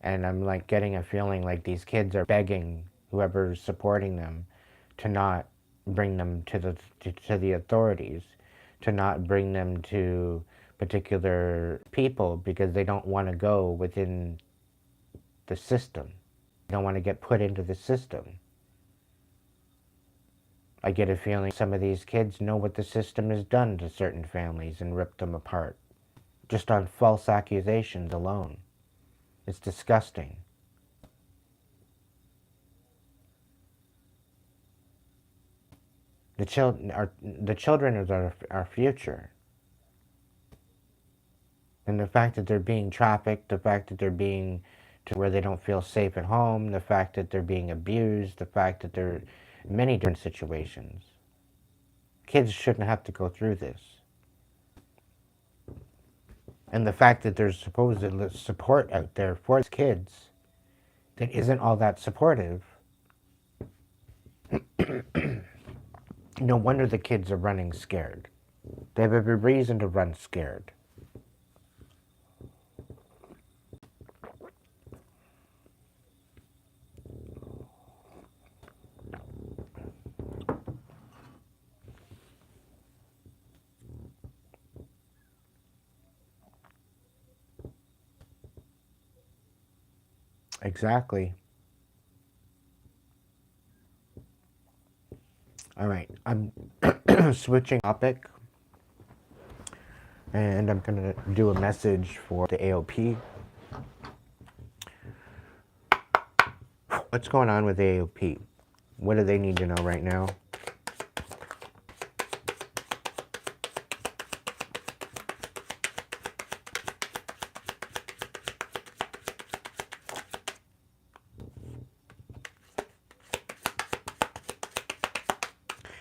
And I'm like getting a feeling like these kids are begging whoever's supporting them to not bring them to the authorities, to not bring them to particular people because they don't want to go within the system. They don't want to get put into the system. I get a feeling some of these kids know what the system has done to certain families and ripped them apart, just on false accusations alone. It's disgusting. The children are our future. And the fact that they're being trafficked, the fact that they're being to where they don't feel safe at home, the fact that they're being abused, the fact that they're in many different situations. Kids shouldn't have to go through this. And the fact that there's supposed support out there for kids that isn't all that supportive, no wonder the kids are running scared. They have every reason to run scared. Exactly. All right, I'm switching topic, and I'm gonna do a message for the AOP. What's going on with AOP? What do they need to know right now?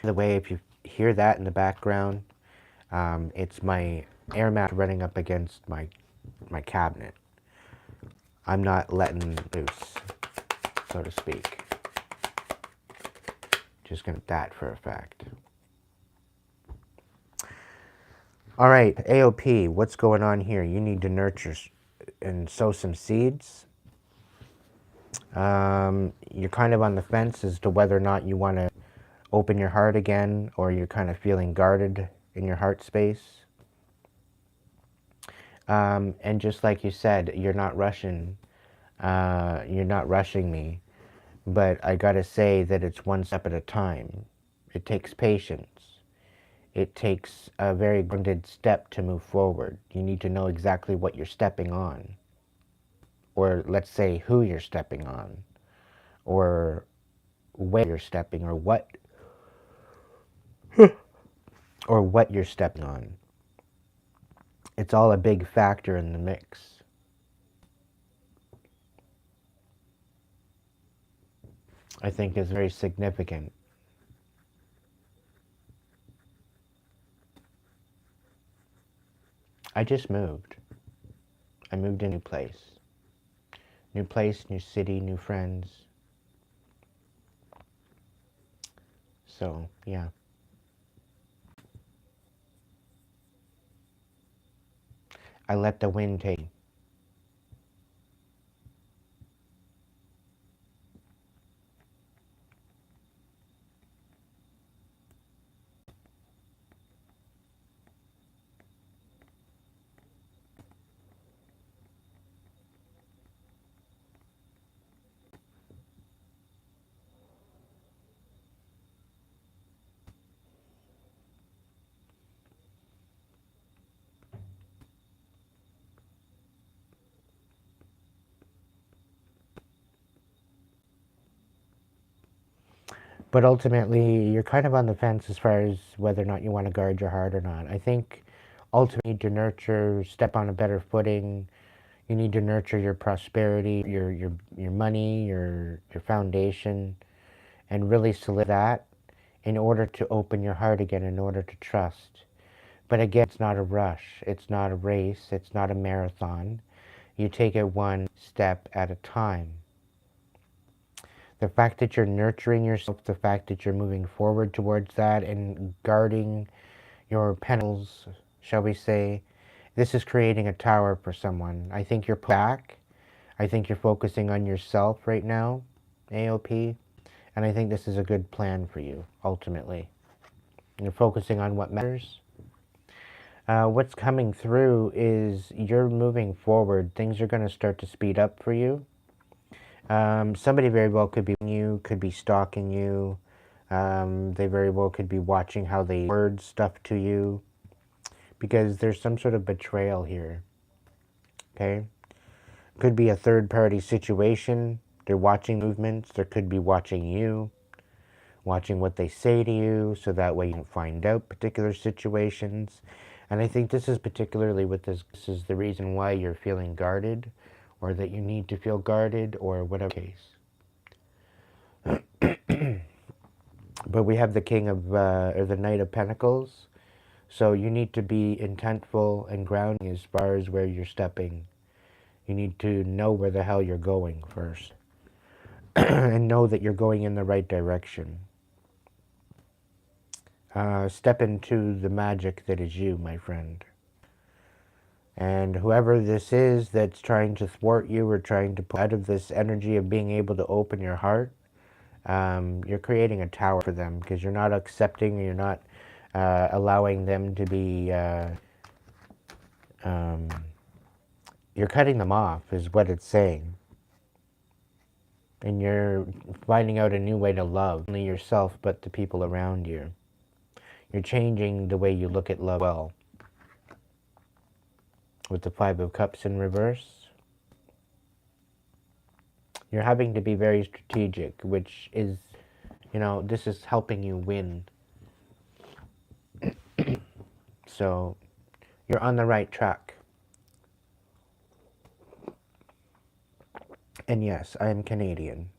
By the way, if you hear that in the background, it's my air mat running up against my cabinet. I'm not letting loose, so to speak. Just gonna that for a fact. All right, AOP, what's going on here? You need to nurture and sow some seeds. You're kind of on the fence as to whether or not you want to open your heart again, or you're kind of feeling guarded in your heart space. And just like you said, you're not rushing. You're not rushing me. But I gotta say that it's one step at a time. It takes patience. it takes a very grounded step to move forward. You need to know exactly what you're stepping on, or let's say who you're stepping on, or where you're stepping, or what you're stepping on. It's all a big factor in the mix. I think is very significant. I just moved. I moved to a new place. New place, new city, new friends. So, yeah. I let the wind take me. But ultimately, you're kind of on the fence as far as whether or not you want to guard your heart or not. I think ultimately you need to nurture, step on a better footing. You need to nurture your prosperity, your money, your foundation, and really solidify that in order to open your heart again, in order to trust. But again, it's not a rush. It's not a race. It's not a marathon. You take it one step at a time. The fact that you're nurturing yourself, the fact that you're moving forward towards that and guarding your petals, shall we say, this is creating a tower for someone. I think you're back. I think you're focusing on yourself right now, AOP, and I think this is a good plan for you, ultimately. You're focusing on what matters. What's coming through is you're moving forward. Things are going to start to speed up for you. Somebody very well could be you, could be stalking you. They very well could be watching how they word stuff to you, because there's some sort of betrayal here. Okay? Could be a third-party situation. They're watching movements. There could be watching you, watching what they say to you, so that way you don't find out particular situations. And I think this is particularly with this is the reason why you're feeling guarded, or that you need to feel guarded, or whatever case. But we have the King of, or the Knight of Pentacles. So you need to be intentful and grounding as far as where you're stepping. You need to know where the hell you're going first. And know that you're going in the right direction. Step into the magic that is you, my friend. And whoever this is that's trying to thwart you or trying to pull out of this energy of being able to open your heart, you're creating a tower for them, because you're not accepting, you're not allowing them to be, you're cutting them off is what it's saying. And you're finding out a new way to love, not only yourself, but the people around you. You're changing the way you look at love well. With the Five of Cups in reverse, you're having to be very strategic, which is, you know, this is helping you win. So, you're on the right track. And yes, I am Canadian.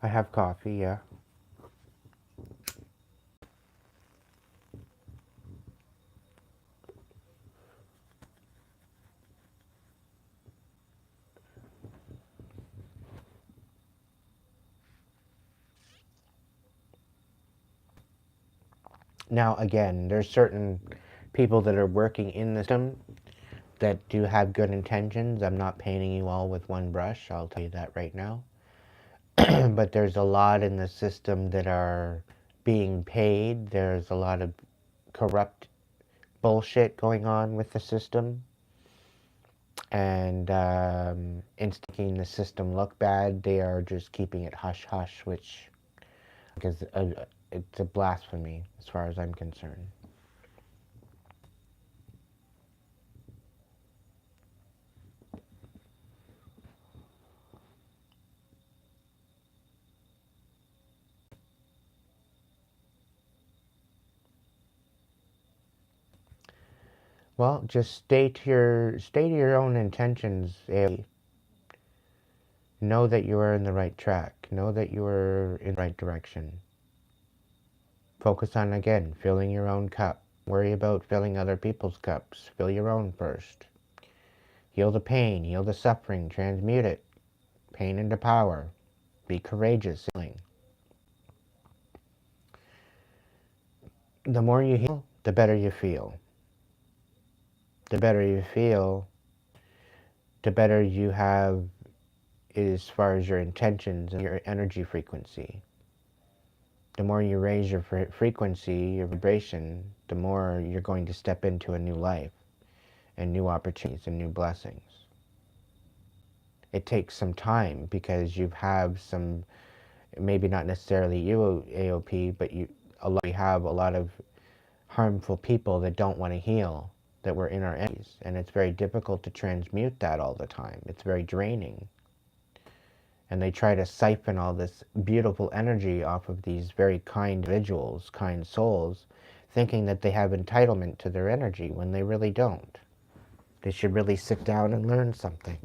I have coffee, yeah. Now, again, there's certain people that are working in the system that do have good intentions. I'm not painting you all with one brush, I'll tell you that right now. But there's a lot in the system that are being paid. There's a lot of corrupt bullshit going on with the system. And instead of making the system look bad, they are just keeping it hush hush, which is it's a blasphemy as far as I'm concerned. Well, just stay to your own intentions. Know that you are in the right track. Know that you are in the right direction. Focus on, again, filling your own cup. Worry about filling other people's cups. Fill your own first. Heal the pain, heal the suffering, transmute it. Pain into power. Be courageous. The more you heal, the better you feel. The better you feel, the better you have as far as your intentions and your energy frequency. The more you raise your frequency, your vibration, the more you're going to step into a new life and new opportunities and new blessings. It takes some time because you have some, maybe not necessarily you, AOP, but we have a lot of harmful people that don't want to heal, that were in our energies. And it's very difficult to transmute that all the time. It's very draining. And they try to siphon all this beautiful energy off of these very kind individuals, kind souls, thinking that they have entitlement to their energy when they really don't. They should really sit down and learn something.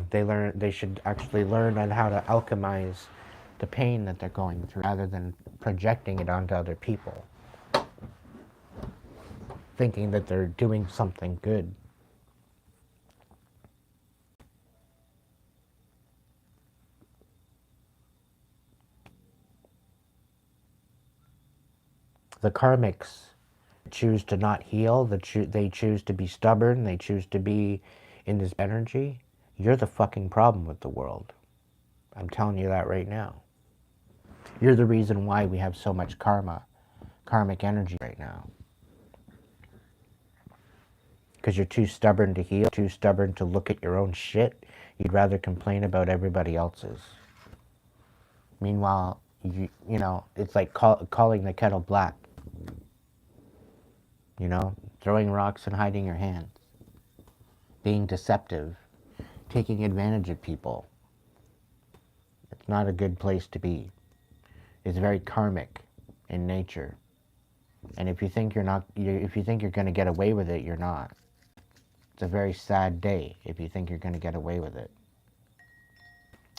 They should actually learn on how to alchemize the pain that they're going through rather than projecting it onto other people, thinking that they're doing something good. The karmics choose to not heal, they choose to be stubborn, they choose to be in this energy. You're the fucking problem with the world. I'm telling you that right now. You're the reason why we have so much karmic energy right now. Because you're too stubborn to heal, too stubborn to look at your own shit. You'd rather complain about everybody else's. Meanwhile, you know, it's like calling the kettle black. You know, throwing rocks and hiding your hands. Being deceptive. Taking advantage of people. It's not a good place to be. It's very karmic in nature. And if you think if you think you're going to get away with it, you're not. It's a very sad day if you think you're going to get away with it.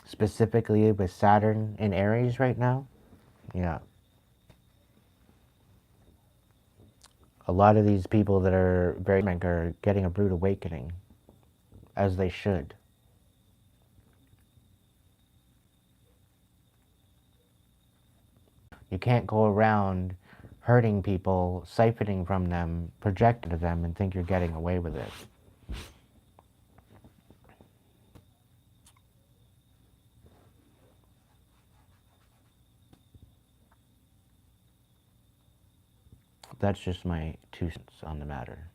Specifically with Saturn in Aries right now, yeah. A lot of these people that are very karmic are getting a rude awakening, as they should. You can't go around hurting people, siphoning from them, projecting to them, and think you're getting away with it. That's just my 2 cents on the matter.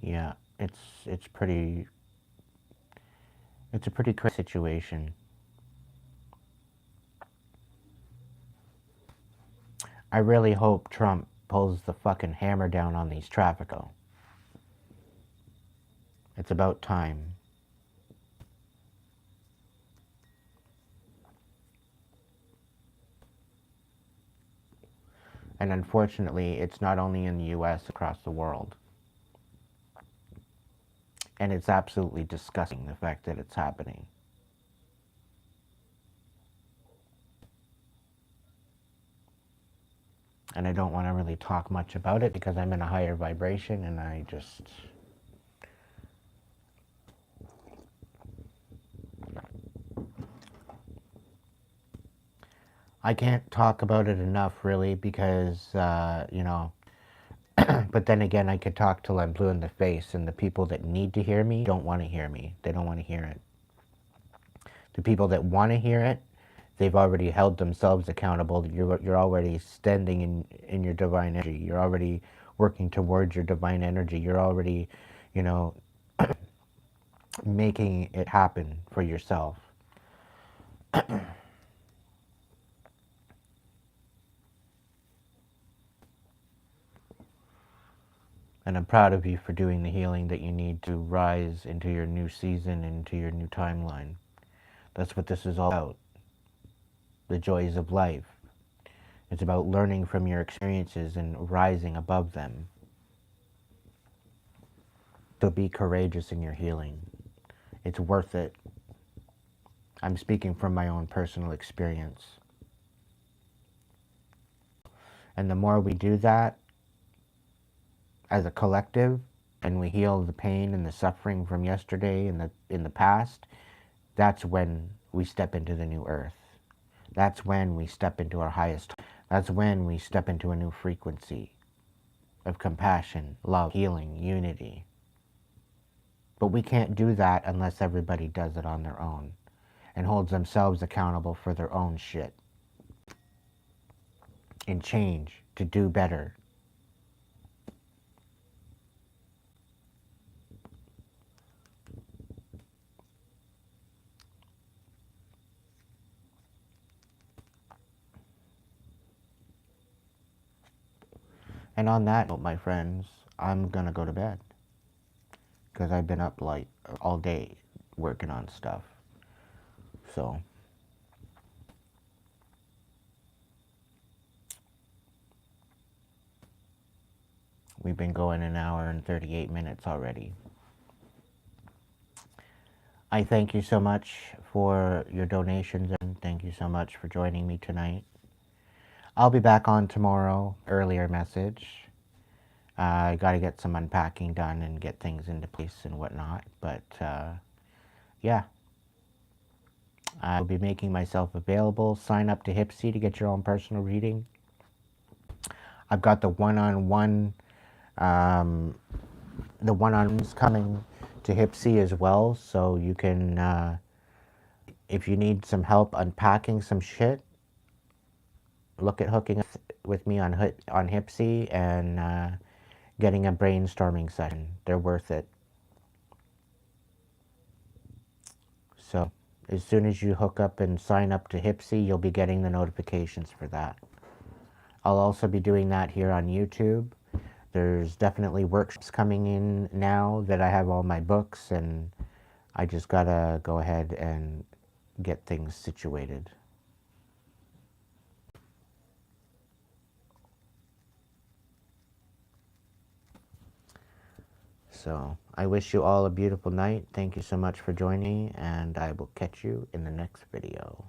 Yeah, it's pretty, it's a pretty crazy situation. I really hope Trump pulls the fucking hammer down on these traffickers. It's about time. And unfortunately, it's not only in the US, across the world. And it's absolutely disgusting, the fact that it's happening. And I don't want to really talk much about it because I'm in a higher vibration and I can't talk about it enough really because, but then again, I could talk till I'm blue in the face, and the people that need to hear me don't want to hear me. They don't want to hear it. The people that want to hear it, they've already held themselves accountable. You're already standing in your divine energy. You're already working towards your divine energy. You're already, you know, making it happen for yourself. And I'm proud of you for doing the healing that you need to rise into your new season, into your new timeline. That's what this is all about. The joys of life. It's about learning from your experiences and rising above them. So be courageous in your healing. It's worth it. I'm speaking from my own personal experience. And the more we do that as a collective, and we heal the pain and the suffering from yesterday and in the past, that's when we step into the new earth. That's when we step into our highest. That's when we step into a new frequency of compassion, love, healing, unity. But we can't do that unless everybody does it on their own and holds themselves accountable for their own shit and change to do better. And on that note, my friends, I'm gonna go to bed because I've been up like all day working on stuff. So we've been going an hour and 38 minutes already. I thank you so much for your donations and thank you so much for joining me tonight. I'll be back on tomorrow, earlier message. I got to get some unpacking done and get things into place and whatnot. But yeah, I'll be making myself available. Sign up to Hipsy to get your own personal reading. I've got the one-on-one, the one-on-ones coming to Hipsy as well. So you can, if you need some help unpacking some shit, look at hooking up with me on Hipsy and getting a brainstorming session. They're worth it. So as soon as you hook up and sign up to Hipsy, you'll be getting the notifications for that. I'll also be doing that here on YouTube. There's definitely workshops coming in now that I have all my books, and I just gotta go ahead and get things situated. So I wish you all a beautiful night. Thank you so much for joining me, and I will catch you in the next video.